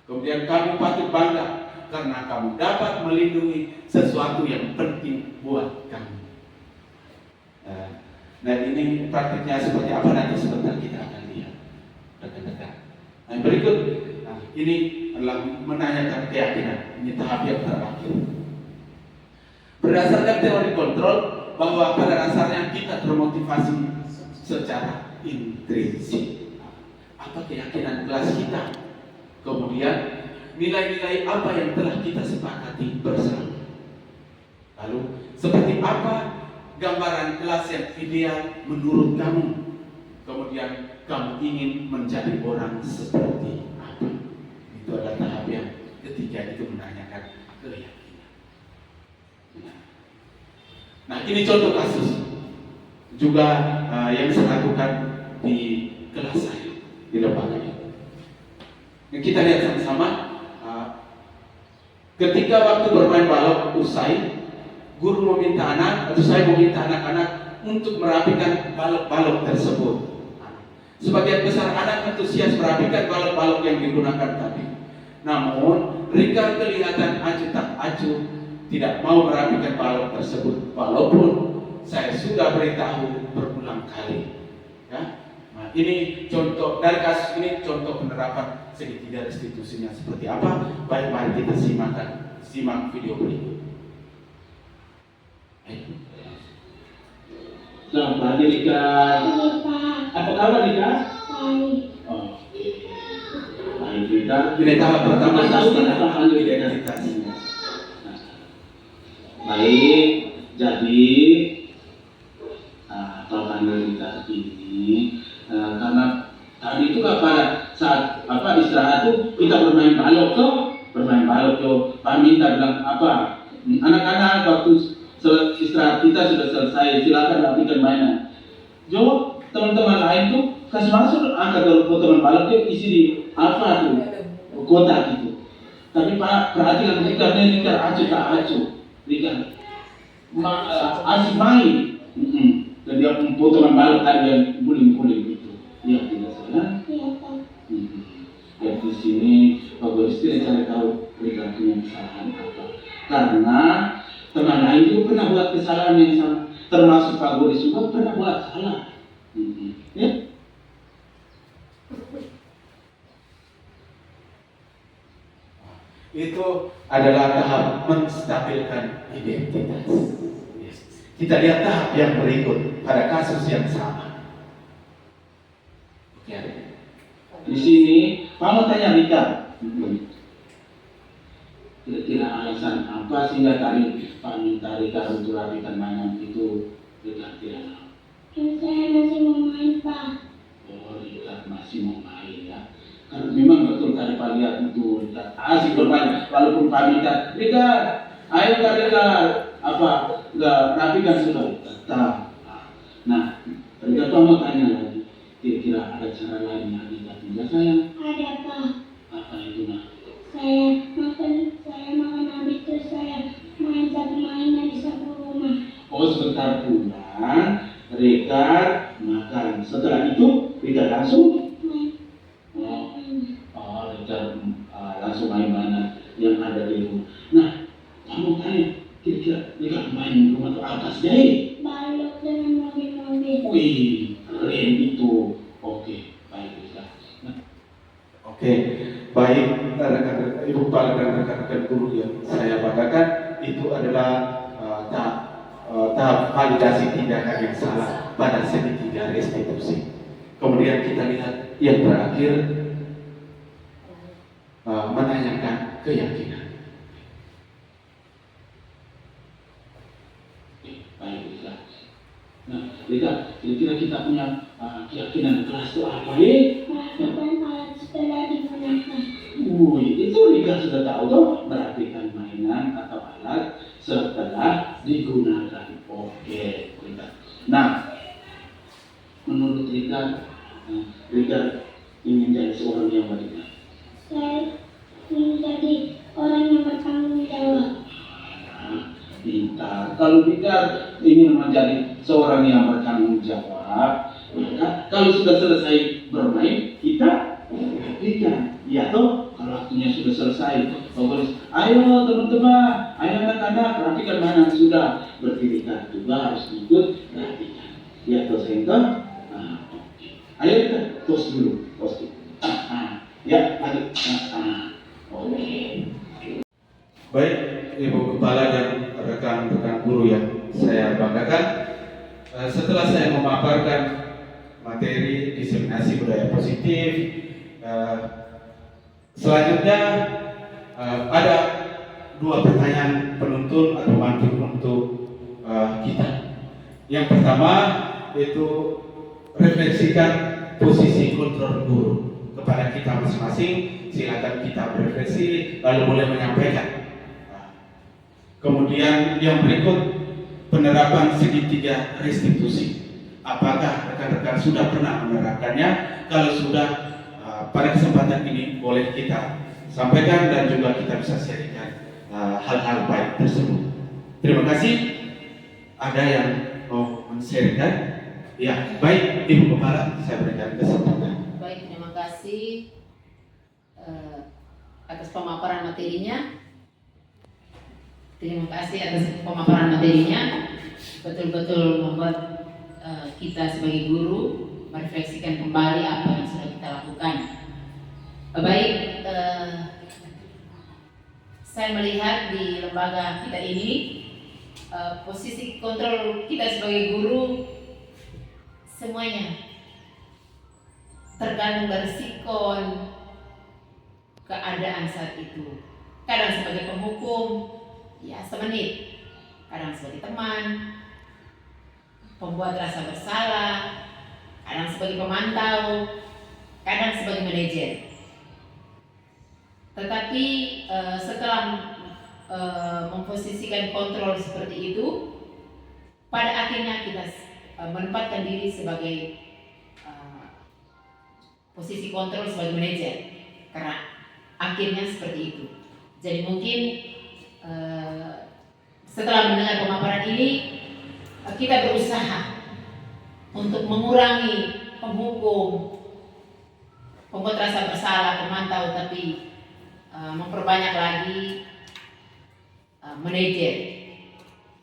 Kemudian kamu patut bangga karena kamu dapat melindungi sesuatu yang penting buat kamu. Nah ini praktiknya seperti apa nanti sebentar kita akan lihat dekat-dekat. Nah berikut, ini adalah menanyakan keyakinan. Ini tahap yang terakhir. Berdasarkan teori kontrol bahwa pada dasarnya kita termotivasi secara intrinsik. Apa keyakinan kelas kita? Kemudian nilai-nilai apa yang telah kita sepakati bersama? Lalu seperti apa gambaran kelas yang ideal menurut kamu? Kemudian kamu ingin menjadi orang seperti apa? Itu adalah tahap yang ketiga, itu menanyakan keyakinan. Nah ini contoh kasus juga yang saya lakukan di kelas saya di lembaga ini. Kita lihat sama-sama. Ketika waktu bermain balok usai, guru meminta atau saya meminta anak-anak untuk merapikan balok-balok tersebut. Sebagian besar anak antusias merapikan balok-balok yang digunakan tadi. Namun, Rika kelihatan acuh tak acuh, tidak mau merapikan balok tersebut, walaupun saya sudah beritahu berulang kali. Ya? Nah, ini contoh dari kasus ini, contoh penerapan segitiga restitusinya seperti apa. Baik, mari kita simak video berikut. Selamat pagi Rika. Apa kabar Rika? Baik. Oke. Baik Rika. Ini tahap pertama tahu tentang identitas. Baik. Jadi kalau identitas ini karena tadi itu pada saat istirahat tuh kita bermain balok tuh. Pak minta bilang apa? Anak-anak waktu istirahat kita sudah selesai, silakan rapikan mainan. Jo, teman-teman lain tuh kasih masuk angkat ke potongan balok tuh isi di apa tuh kotak gitu. Tapi Pak perhatikan Rika acuh tak acuh, Rika asik main. Dan dia potongan balok tadi yang guling-guling gitu. Iya tidak salah. Ya di sini Pak Goristi cari tahu Rika punya kesalahan apa. Karena teman lain juga pernah buat kesalahan yang sama, termasuk Pak Goris juga pernah buat salah. Ya? Itu adalah tahap menstabilkan identitas. Kita lihat tahap yang berikut pada kasus yang sama. Di sini, mau tanya Rika. Kira-kira alasan apa sehingga tadi Pak minta Rika untuk rapikan mainan itu? Kira-kira Saya masih mau main, Pak. oh Rika masih mau main ya. Karena memang betul tadi Pak lihat itu Rika asik bermain. Walaupun Pak minta Rika, ayo Kak Rika apa nggak rapikan sudah tetap. Nah, Rika tuh mau tanya lagi. Kira-kira ada cara lain yang Rika tinggal sayang? Ada, Pak. Apa itu nah? Saya makan habis terus saya main satu mainan di satu rumah. Oh sebentar pulang, Rika makan. Setelah itu Rika langsung Rika langsung main-mainan yang ada di rumah. Nah, kamu tanya kira-kira Rika main di rumah itu apa sih? Balok dengan mobil-mobil. Wih, keren itu. Oke, baik Rika. Nah, Oke, baik rekan-rekan Ibu Kepala dan rekan-rekan guru yang saya banggakan, itu adalah tahap validasi tindakan yang salah pada segitiga restitusi. Kemudian kita lihat yang terakhir, menanyakan keyakinan. baik Rika. Nah, Rika, kira-kira kita punya keyakinan kelas itu apa Melakukan alat setelah digunakan. Itu Rika sudah tahu toh, merapikan mainan atau alat setelah digunakan. Oke, Rika. Nah, menurut Rika, Rika ingin jadi seorang yang bagaimana? Saya ingin jadi orang yang bertanggung jawab. Pintar. Kalau Rika ingin menjadi seorang yang bertanggung jawab, maka kalau sudah selesai bermain, kita rapikan. Ya toh, kalau waktunya sudah selesai, bagus. Ayo teman-teman, ayo anak-anak, rapikan mainan sudah. Berarti Rika juga harus ikut rapikan. Ya toh sehingga, oke. Ayo kita tos dulu, tos dulu. Ya, ayo. Oke. Baik, Ibu Kepala dan rekan-rekan guru yang saya banggakan, setelah saya memaparkan materi diseminasi budaya positif, selanjutnya ada dua pertanyaan penuntun atau mantul untuk kita. Yang pertama itu refleksikan posisi kontrol guru kepada kita masing-masing. Silakan kita berefleksi lalu boleh menyampaikan. Kemudian yang berikut, penerapan segitiga restitusi. Apakah rekan-rekan sudah pernah menerapkannya? Kalau sudah, pada kesempatan ini boleh kita sampaikan dan juga kita bisa sharingkan hal-hal baik tersebut. Terima kasih. Ada yang mau men-sharingkan? Ya, baik Ibu Kepala, saya berikan kesempatan. Baik, terima kasih atas pemaparan materinya. Terima kasih atas pemaparan materinya. Betul-betul membuat kita sebagai guru merefleksikan kembali apa yang sudah kita lakukan. Baik, saya melihat di lembaga kita ini posisi kontrol kita sebagai guru semuanya tergantung dari sikon keadaan saat itu. Kadang sebagai penghukum, ya semenit, kadang sebagai teman, pembuat rasa bersalah, kadang sebagai pemantau, kadang sebagai manajer. Tetapi setelah memposisikan kontrol seperti itu, pada akhirnya kita menempatkan diri sebagai posisi kontrol sebagai manajer, karena akhirnya seperti itu. Jadi mungkin setelah mendengar pemaparan ini, kita berusaha untuk mengurangi penghukum, pembuat rasa bersalah, pemantau, tapi memperbanyak lagi manajer.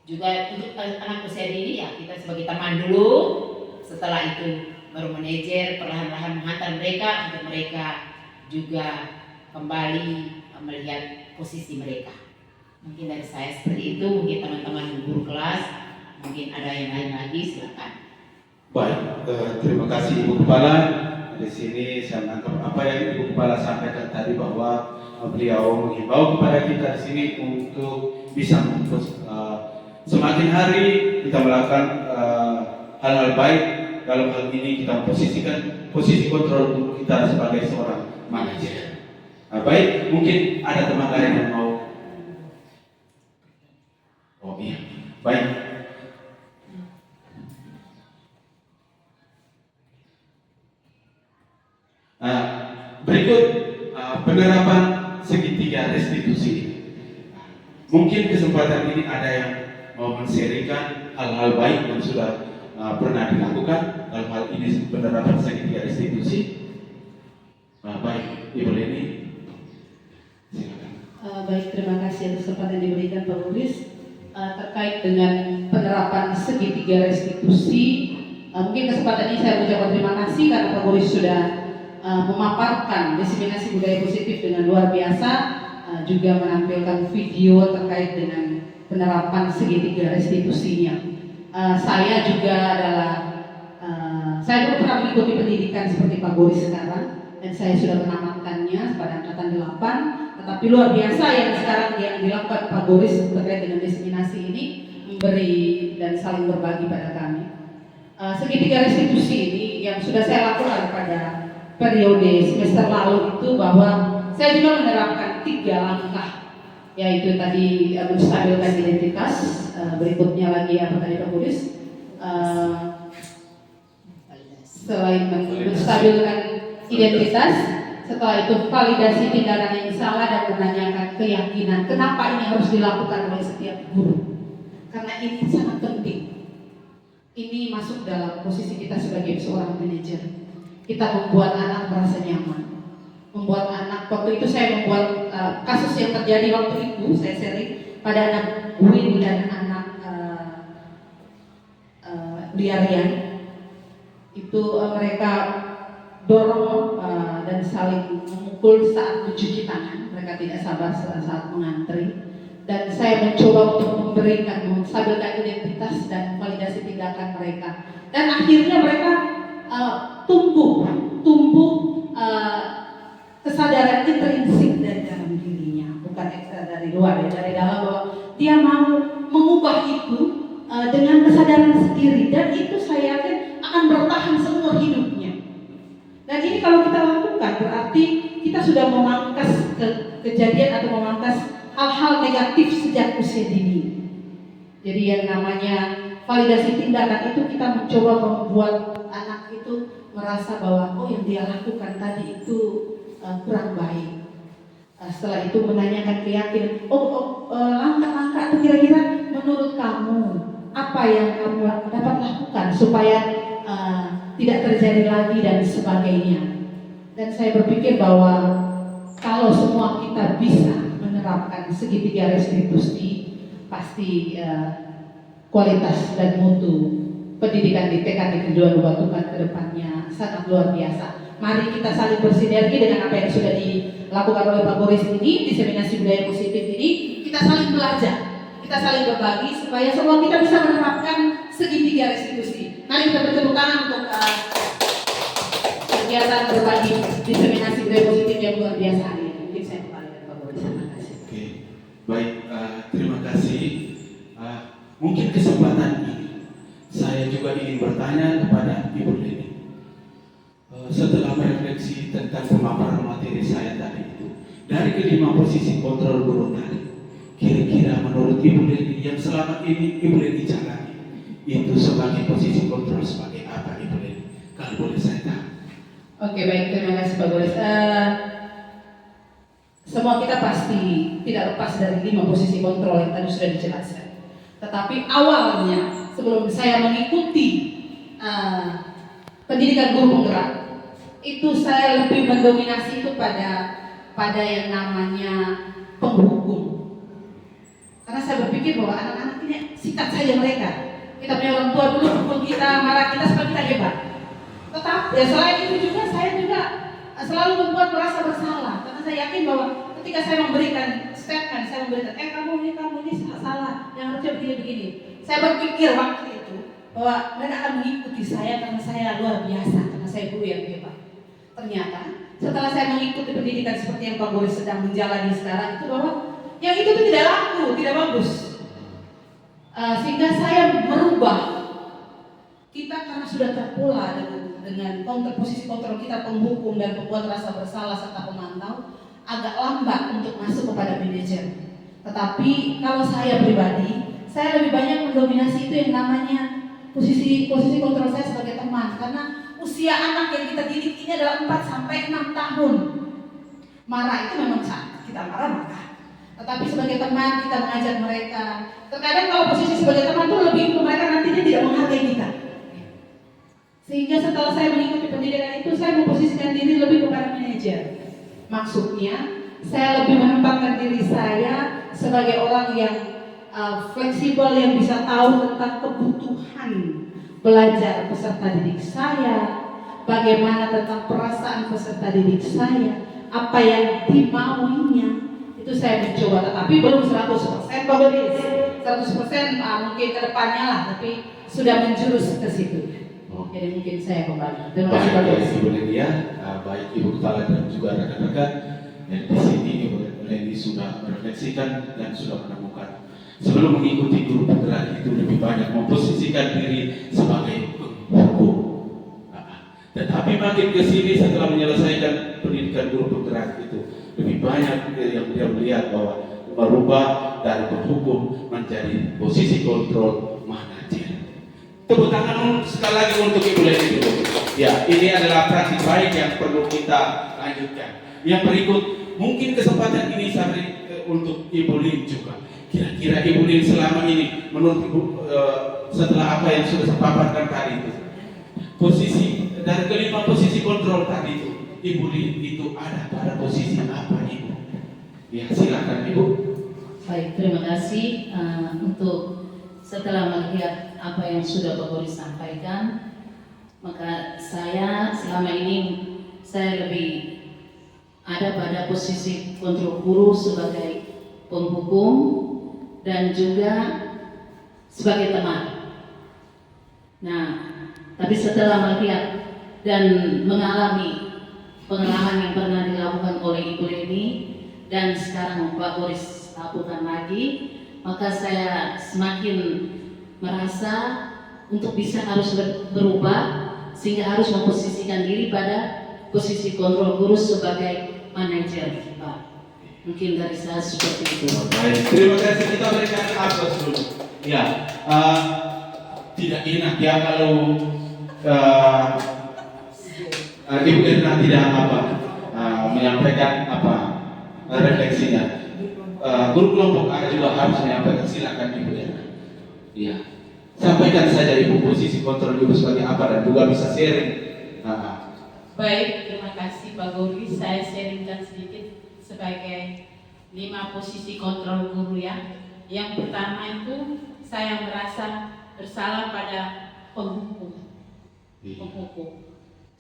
Juga untuk anak usia dini, ya kita sebagai teman dulu, setelah itu baru manajer, perlahan-lahan menghantar mereka untuk mereka juga kembali melihat posisi mereka. Mungkin dari saya seperti itu, mungkin teman-teman guru kelas, mungkin ada yang lain lagi, silakan. Baik, terima kasih Ibu Kepala. di sini saya menangkap apa yang Ibu Kepala sampaikan tadi bahwa beliau menghimbau kepada kita di sini untuk bisa semakin hari kita melakukan hal-hal baik. Dalam hal ini kita memposisikan posisi kontrol guru kita sebagai seorang manajer. Baik, mungkin ada teman lain yang mau. Oh iya, baik. Berikut penerapan segitiga restitusi. Mungkin kesempatan ini ada yang mau men-sharingkan hal-hal baik yang sudah pernah dilakukan dalam hal ini penerapan segitiga restitusi. Baik, Ibu Leni, silakan. Baik, terima kasih atas kesempatan yang diberikan Pak Boris. Terkait dengan penerapan segitiga restitusi, mungkin kesempatan ini saya mengucapkan terima kasih karena Pak Boris sudah memaparkan diseminasi budaya positif dengan luar biasa, juga menampilkan video terkait dengan penerapan segitiga restitusinya. Saya juga adalah saya belum pernah mengikuti pendidikan seperti Pak Boris sekarang, dan saya sudah menamatkannya pada angkatan 8. Tetapi luar biasa yang sekarang yang dilakukan Pak Boris terkait dengan diseminasi ini, memberi dan saling berbagi pada kami. Segitiga restitusi ini yang sudah saya lakukan pada periode semester lalu itu, bahwa saya juga menerapkan 3 langkah, yaitu tadi menstabilkan identitas, berikutnya lagi apa tadi Pak Boris, selain menstabilkan identitas, setelah itu validasi tindakan yang salah dan menanyakan keyakinan kenapa ini harus dilakukan oleh setiap guru, karena ini sangat penting. Ini masuk dalam posisi kita sebagai seorang manajer. Kita membuat anak merasa nyaman, membuat anak, waktu itu saya membuat kasus yang terjadi waktu itu, saya sharing pada anak Win dan anak Liarian. Itu mereka dorong dan saling memukul saat mencuci tangan. Mereka tidak sabar saat mengantri. Dan saya mencoba untuk memberikan, menstabilkan identitas dan validasi tindakan mereka. Dan akhirnya mereka tumbuh kesadaran intrinsik dari dalam dirinya, bukan ekstra dari luar, ya, dari dalam, bahwa dia mau mengubah itu dengan kesadaran sendiri, dan itu saya yakin akan bertahan seumur hidupnya. Dan ini kalau kita lakukan berarti kita sudah memangkas kejadian atau memangkas hal-hal negatif sejak usia dini. Jadi yang namanya validasi tindakan itu kita mencoba membuat anak itu merasa bahwa oh yang dia lakukan tadi itu kurang baik. Setelah itu menanyakan keyakinan, langkah-langkah itu kira-kira menurut kamu apa yang kamu dapat lakukan supaya tidak terjadi lagi dan sebagainya. Dan saya berpikir bahwa kalau semua kita bisa menerapkan segitiga restitusi, pasti kualitas dan mutu pendidikan di TK Negeri 2 Lubatukan ke depannya sangat luar biasa. Mari kita saling bersinergi dengan apa yang sudah dilakukan oleh Pak Boris ini, diseminasi budaya positif ini, kita saling belajar, kita saling berbagi supaya semua kita bisa menerapkan segitiga restitusi. Mari kita bertepuk tangan untuk kegiatan berbagi diseminasi budaya positif yang luar biasa hari ini. Mungkin saya kembali ke Pak Boris. Terima kasih. Oke, baik, terima kasih. Mungkin kesempatan ini saya juga ingin bertanya kepada Ibu Leni. Setelah merefleksi tentang pemaparan materi saya tadi itu, dari kelima posisi kontrol guru tadi, kira-kira menurut Ibu Leni yang selama ini Ibu Leni jalani itu sebagai posisi kontrol sebagai apa, Ibu Leni? Kalau boleh saya tahu. Oke, baik, terima kasih Pak Boris. Semua kita pasti tidak lepas dari 5 posisi kontrol yang tadi sudah dijelaskan. Tetapi awalnya sebelum saya mengikuti pendidikan guru penggerak, itu saya lebih mendominasi itu pada yang namanya penghukum. Karena saya berpikir bahwa anak-anak ini sikat saja mereka. Kita punya orang tua dulu pukul kita, marah kita supaya kita hebat. Tetapi ya selain itu juga saya juga selalu membuat merasa bersalah, karena saya yakin bahwa ketika saya memberikan statement, saya memberikan kamu ini salah, yang harusnya begini. Saya berpikir waktu itu bahwa mereka akan mengikuti saya karena saya luar biasa, karena saya guru yang hebat. ternyata setelah saya mengikuti pendidikan seperti yang Pak Boris sedang menjalani sekarang itu, bahwa yang itu tuh tidak laku, tidak bagus. Sehingga saya merubah. Kita karena sudah terpola dengan posisi kontrol kita, penghukum dan pembuat rasa bersalah serta pemantau, agak lambat untuk masuk kepada manajer. Tetapi kalau saya pribadi, saya lebih banyak mendominasi itu yang namanya posisi kontrol saya sebagai teman, karena usia anak yang kita didik ini adalah 4 sampai 6 tahun. Marah itu memang saat kita marah. Tetapi sebagai teman kita mengajak mereka. Terkadang kalau posisi sebagai teman itu lebih untuk mereka nantinya tidak menghargai kita. Sehingga setelah saya mengikuti pendidikan itu, saya memposisikan diri lebih kepada manajer. Maksudnya, saya lebih menempatkan diri saya sebagai orang yang fleksibel, yang bisa tahu tentang kebutuhan belajar peserta didik saya, bagaimana tentang perasaan peserta didik saya, apa yang dimauinya. Itu saya mencoba, tetapi belum 100% Pak Boris. 100% mungkin ke depannya lah, tapi sudah menjurus ke situ. Jadi mungkin saya kembali. Terima kasih Pak Boris. Ibu Lenia, baik Ibu Kepala dan juga rekan-rekan yang di sini, Ibu Leni sudah merefleksikan dan sudah menemukan sebelum mengikuti guru penggerak itu lebih banyak memposisikan diri sebagai penghukum. Tetapi makin ke sini setelah menyelesaikan pendidikan guru penggerak itu lebih banyak yang dia melihat bahwa merubah dari penghukum menjadi posisi kontrol manajer. Tepuk tangan sekali lagi untuk Ibu Leni dulu. Ya, ini adalah praktik baik yang perlu kita lanjutkan. Yang berikut, mungkin kesempatan ini saya beri untuk Ibu Lin juga. Kira-kira Ibu Lin selama ini, menurut Ibu, setelah apa yang sudah saya paparkan tadi itu, posisi dari kelima posisi kontrol tadi itu, Ibu Lin itu ada pada posisi apa Ibu? Ya, silakan Ibu. Baik, terima kasih untuk setelah melihat apa yang sudah Pak Boris sampaikan, maka saya selama ini saya lebih ada pada posisi kontrol guru sebagai penghukum dan juga sebagai teman. Nah, tapi setelah melihat dan mengalami pengalaman yang pernah dilakukan oleh Ibu Leni dan sekarang Pak Boris lakukan lagi, maka saya semakin merasa untuk bisa harus berubah, sehingga harus memposisikan diri pada posisi kontrol guru sebagai manajer, Pak. Mungkin dari saya seperti itu. Baik, terima kasih, kita berikan aplaus dulu. Ya, tidak enak ya kalau Ibu Erna tidak menyampaikan refleksinya. Guru kelompok A juga harus menyampaikan, silakan Ibu Erna. Iya, sampaikan saja Ibu posisi kontrol Ibu sebagai apa dan juga bisa sharing. Baik, terima kasih Pak Boris. Saya sharingkan sedikit sebagai 5 posisi kontrol guru ya. Yang pertama itu saya merasa bersalah pada penghukum.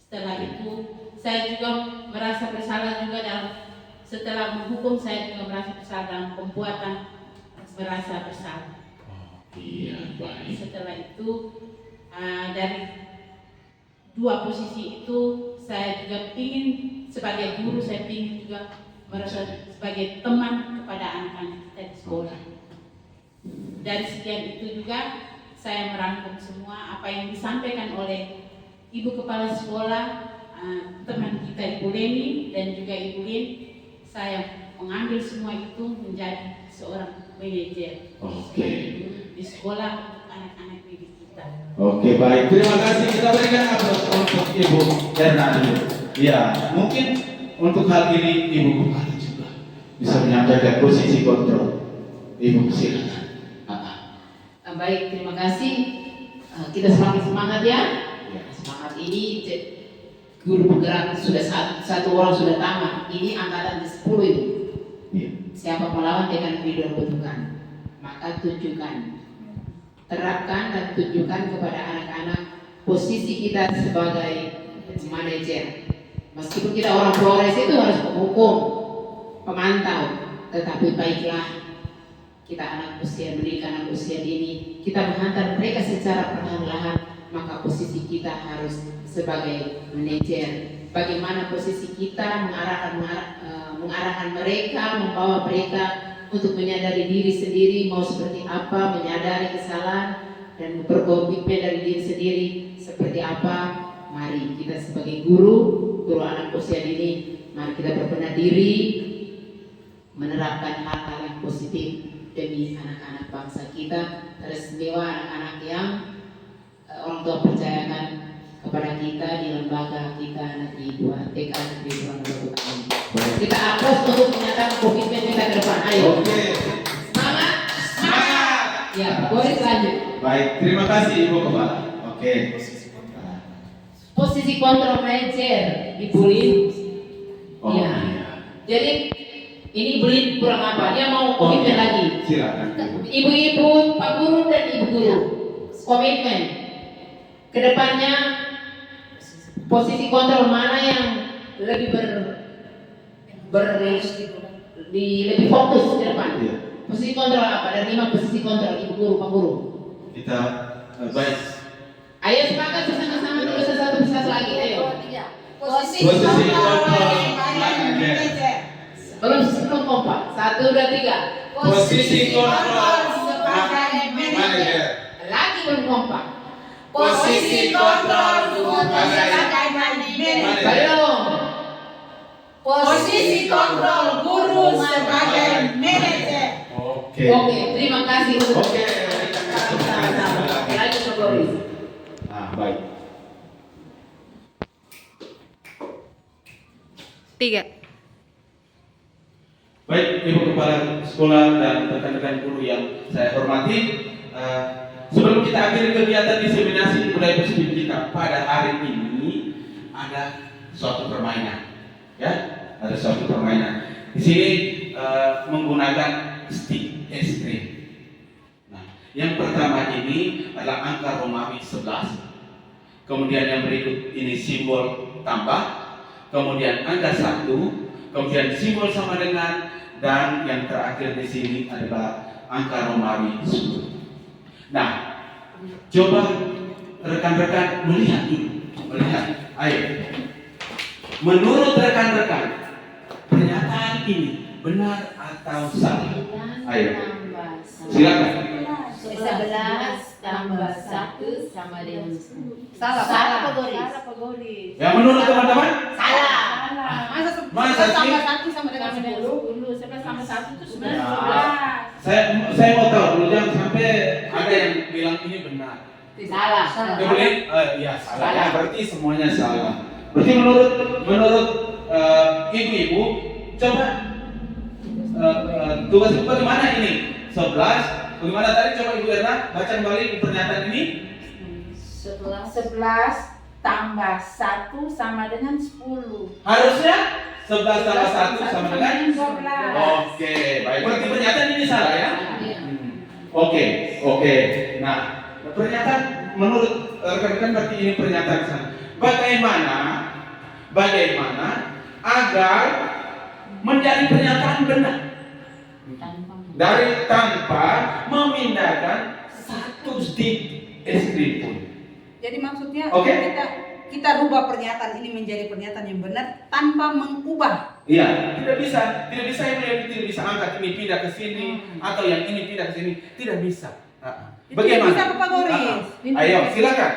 Setelah itu saya juga merasa bersalah juga setelah menghukum, saya juga merasa bersalah dalam pembuatan merasa bersalah. Iya, baik. Setelah itu dari 2 posisi itu saya juga ingin sebagai guru, saya ingin juga merasa sebagai teman kepada anak-anak kita di sekolah. Dari sekian itu juga saya merangkum semua apa yang disampaikan oleh Ibu Kepala Sekolah, teman kita Ibu Leni dan juga Ibu Lin. Saya mengambil semua itu menjadi seorang manajer di sekolah untuk anak-anak didik kita. Oke, baik, terima kasih. Kita berikan aplaus untuk Ibu Erna dulu. Ya, mungkin untuk hal ini Ibu Kepala juga bisa menyampaikan posisi kontrol. Ibu silakan. Baik, terima kasih. Kita semakin semangat ya. Semangat ini guru penggerak sudah satu orang sudah tamat. Ini angkatan ke-10 itu. Siapa pahlawan dengan video bentukan, maka tunjukkan, terapkan dan tunjukkan kepada anak-anak posisi kita sebagai manajer. Meskipun kita orang Flores itu harus penghukum, pemantau, tetapi baiklah kita anak usia mendidik, anak usia dini, kita menghantar mereka secara perlahan-lahan, maka posisi kita harus sebagai manajer bagaimana posisi kita mengarahkan mereka, membawa mereka untuk menyadari diri sendiri mau seperti apa, menyadari kesalahan dan berkomitmen dari diri sendiri seperti apa. Mari kita sebagai guru anak usia dini, mari kita berbenah diri menerapkan hal-hal yang positif demi anak-anak bangsa kita, teristimewa anak-anak yang orang tua percayakan kepada kita di lembaga kita Negeri 2 TK Negeri 2 Nubatu ini. Kita aplaus untuk menyatakan komitmen kita ke depan. Ayo. Semangat, semangat. Ya, boleh lanjut. Baik, terima kasih Ibu Kepala. Oke. Posisi kontrol manajer dibully. Oh, ya. Jadi ini bully kurang apa? Dia mau komitmen lagi. Silakan. Ibu-ibu, Pak Guru dan Ibu Guru, komitmen. Kedepannya posisi kontrol mana yang lebih lebih fokus ke depan? Iya. Posisi kontrol apa? Dari 5 posisi kontrol Ibu Guru, Pak Guru. Kita baik. Ayo sepakat bersama-sama dulu satu persatu lagi. Ayo. Posisi kontrol manajer. Belum kompak. 1, 2, 3. Posisi kontrol manajer. Lagi belum kompak. Posisi kontrol manajer. Belum. Posisi kontrol guru sebagai manajer. Oke, terima kasih untuk Oke. lagi Pak Boris. Baik. 3. Baik, Ibu Kepala Sekolah dan rekan-rekan guru yang saya hormati, sebelum kita akhiri kegiatan diseminasi budaya positif kita pada hari ini, ada suatu permainan, ya, ada suatu permainan. Di sini menggunakan stick es krim. Nah, yang pertama ini adalah angka Romawi 11. Kemudian yang berikut ini simbol tambah. Kemudian angka 1, kemudian simbol sama dengan, dan yang terakhir di sini adalah angka Romawi 10. Nah, coba rekan-rekan melihat dulu, ayo. Menurut rekan-rekan, pernyataan ini benar atau salah? Ayo, silakan. 11 tambah 1 sama dengan 10. Salah Pak Boris. Yang menurut teman-teman? Salah. Masa sih? Tambah 1 sama dengan 10. 11 tambah 1 itu Nah, saya mau tahu dulu, jangan sampai ada yang bilang ini benar. Salah. Kemudian, ya salah. Ya, berarti semuanya salah. Berarti menurut ibu-ibu, coba tugas ibu bagaimana ini? 11. Bagaimana tadi? Coba Ibu Erna baca kembali pernyataan ini. 11 tambah 1 sama dengan 10. Harusnya 11 tambah 1 sama dengan 12. Oke, baik. Berarti pernyataan ini salah ya? Oke. Nah, pernyataan menurut rekan-rekan berarti ini pernyataan salah. Bagaimana agar menjadi pernyataan benar? Dari tanpa memindahkan satu stick es krim pun. Jadi maksudnya Oke. kita rubah pernyataan ini menjadi pernyataan yang benar tanpa mengubah. Iya, tidak bisa yang tidak bisa angkat ini pindah ke sini atau yang ini pindah ke sini, tidak bisa. Bagaimana? Tidak bisa Pak Boris. Ayo, silakan.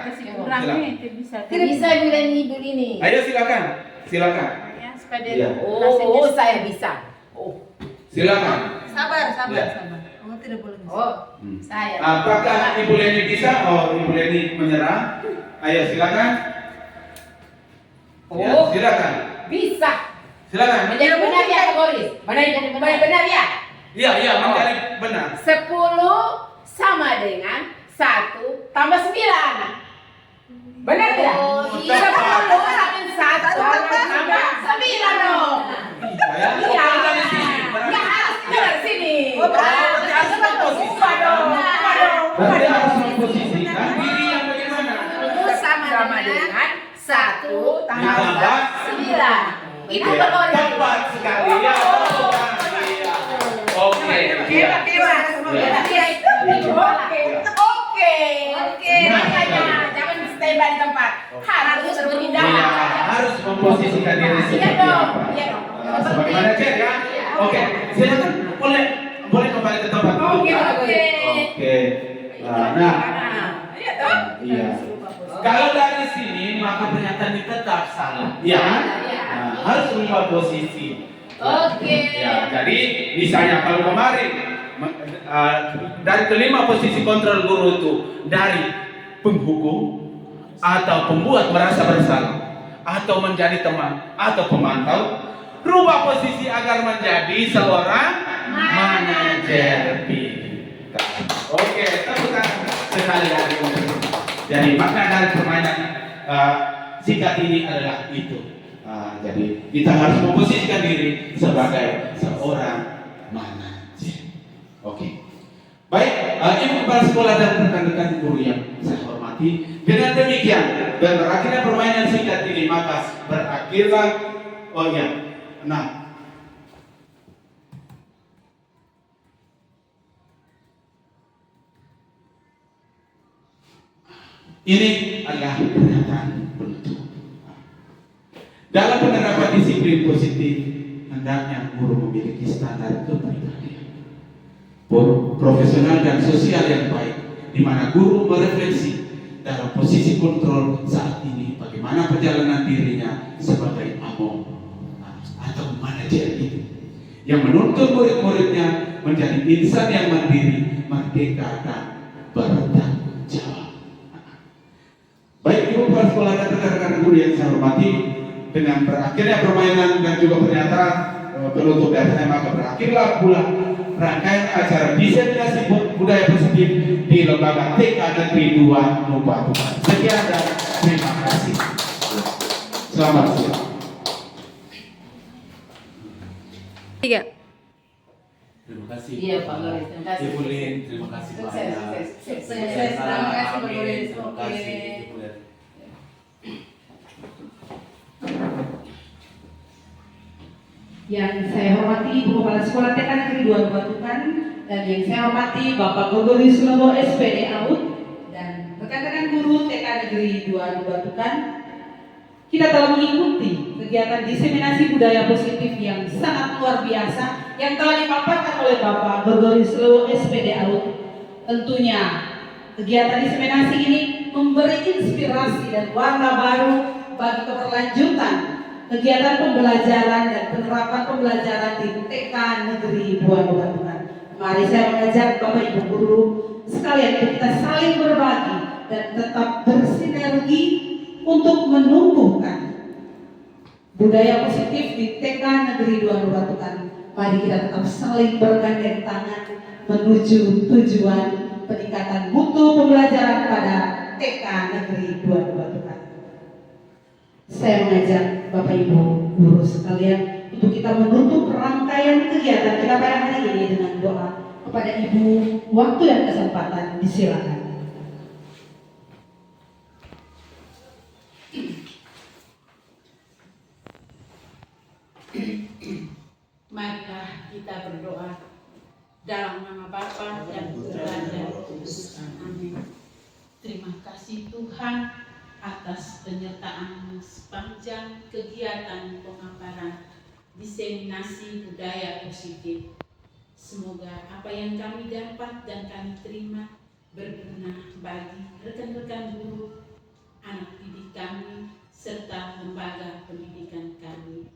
Tidak bisa bilang ibu ini. Ayo silakan. Ya, supaya Iya. rasanya saya bisa. Silakan. Sabar. Ya. Oh, tidak boleh. Saya. Apakah Ibu Leni bisa? Oh, Ibu Leni menyerah. Ayo silakan. Ya, silakan. Bisa. Silakan. Menjadi benar ya Pak Boris. Benar ya. Iya, mencari benar. 10 sama dengan 1 tambah 9. Benar tidak? Oh, 10 iya. sama 1 tambah 9 dong. Iya. Iya. Dari sini. Ya harus dari sini. Berarti harus memposisikan. Berarti harus memposisikan diri yang bagaimana? 10 sama dengan 1 tambah 9. Itu Oke, Pak Boris. tepat sekali ya. Oke. Oke. Makanya jangan standby di tempat. Harus berpindah. Iya, harus memposisikan diri seperti apa? Sebagaimana Jen ya? Oke, silakan boleh kembali ke tempat dulu. Oke. Nah, iya. Kalau dari sini maka pernyataan ini tetap salah, ya kan? Nah, harus berubah posisi. Oke. Ya, jadi misalnya kalau kemarin dari kelima posisi kontrol guru itu dari penghukum atau pembuat merasa bersalah atau menjadi teman atau pemantau, rubah posisi agar menjadi seorang manajer pintar. Oke, tepukan sekali lagi untuk itu. Jadi makna dari permainan singkat ini adalah itu. Jadi kita harus memposisikan diri sebagai seorang manajer. Oke. Baik, Ibu Kepala Sekolah dan rekan-rekan guru yang saya hormati, dengan demikian dan berakhirnya permainan singkat ini maka berakhirlah ini adalah pernyataan penutup. Dalam penerapan disiplin positif, hendaknya guru memiliki standar kepribadian profesional dan sosial yang baik, di mana guru merefleksi dalam posisi kontrol saat ini bagaimana perjalanan dirinya sebagai among atau manajer itu, yang menuntut murid-muridnya menjadi insan yang mandiri, merdeka dan bertanggung jawab. Baik Ibu Kepala Sekolah dan rekan-rekan guru yang saya hormati, dengan berakhirnya permainan dan juga pernyataan penutup dari saya maka berakhirlah pula rangkaian acara diseminasi budaya positif di Lembaga TK Negeri 2 Nubatukar. Sekian dan terima kasih. Selamat siang. 3. Terima kasih. Iya Pak Loris, terima kasih. Ibu Lin, terima kasih banyak. Sukses. Terima kasih Pak Loris. Terima kasih Ibu Lin. Yang saya hormati Ibu Kepala Sekolah TK Negeri 2 Nubatukar dan yang saya hormati Bapak Gregoris Lowo SPD AUD dan rekan-rekan guru TK Negeri 2 Nubatukar, kita telah mengikuti kegiatan diseminasi budaya positif yang sangat luar biasa yang telah dipaparkan oleh Bapak Gregoris Lowo SPD AUD. Tentunya kegiatan diseminasi ini memberi inspirasi dan warna baru bagi keberlanjutan kegiatan pembelajaran dan penerapan pembelajaran di TK Negeri 2 Nubatukar. Mari saya mengajak Bapak Ibu guru sekalian untuk kita saling berbagi dan tetap bersinergi untuk menumbuhkan budaya positif di TK Negeri 2 Nubatukar. Mari kita tetap saling bergandeng tangan menuju tujuan peningkatan mutu pembelajaran pada TK Negeri 2 Nubatukar. Saya mengajak Bapak Ibu guru sekalian untuk kita menutup rangkaian kegiatan kita pada hari ini dengan doa kepada Ibu. Waktu dan kesempatan disilakan. Marilah kita berdoa dalam nama Bapa dan Putra dan Roh Kudus. Amin. Terima kasih Tuhan atas penyertaan sepanjang kegiatan pemaparan diseminasi budaya positif. Semoga apa yang kami dapat dan kami terima berguna bagi rekan-rekan guru, anak didik kami, serta lembaga pendidikan kami.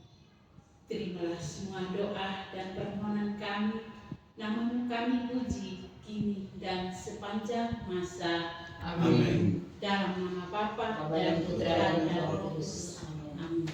Terimalah semua doa dan permohonan kami, namamu kami puji kini dan sepanjang masa. Amin. Dalam nama Bapa dan Putra dan Roh Kudus. Amin.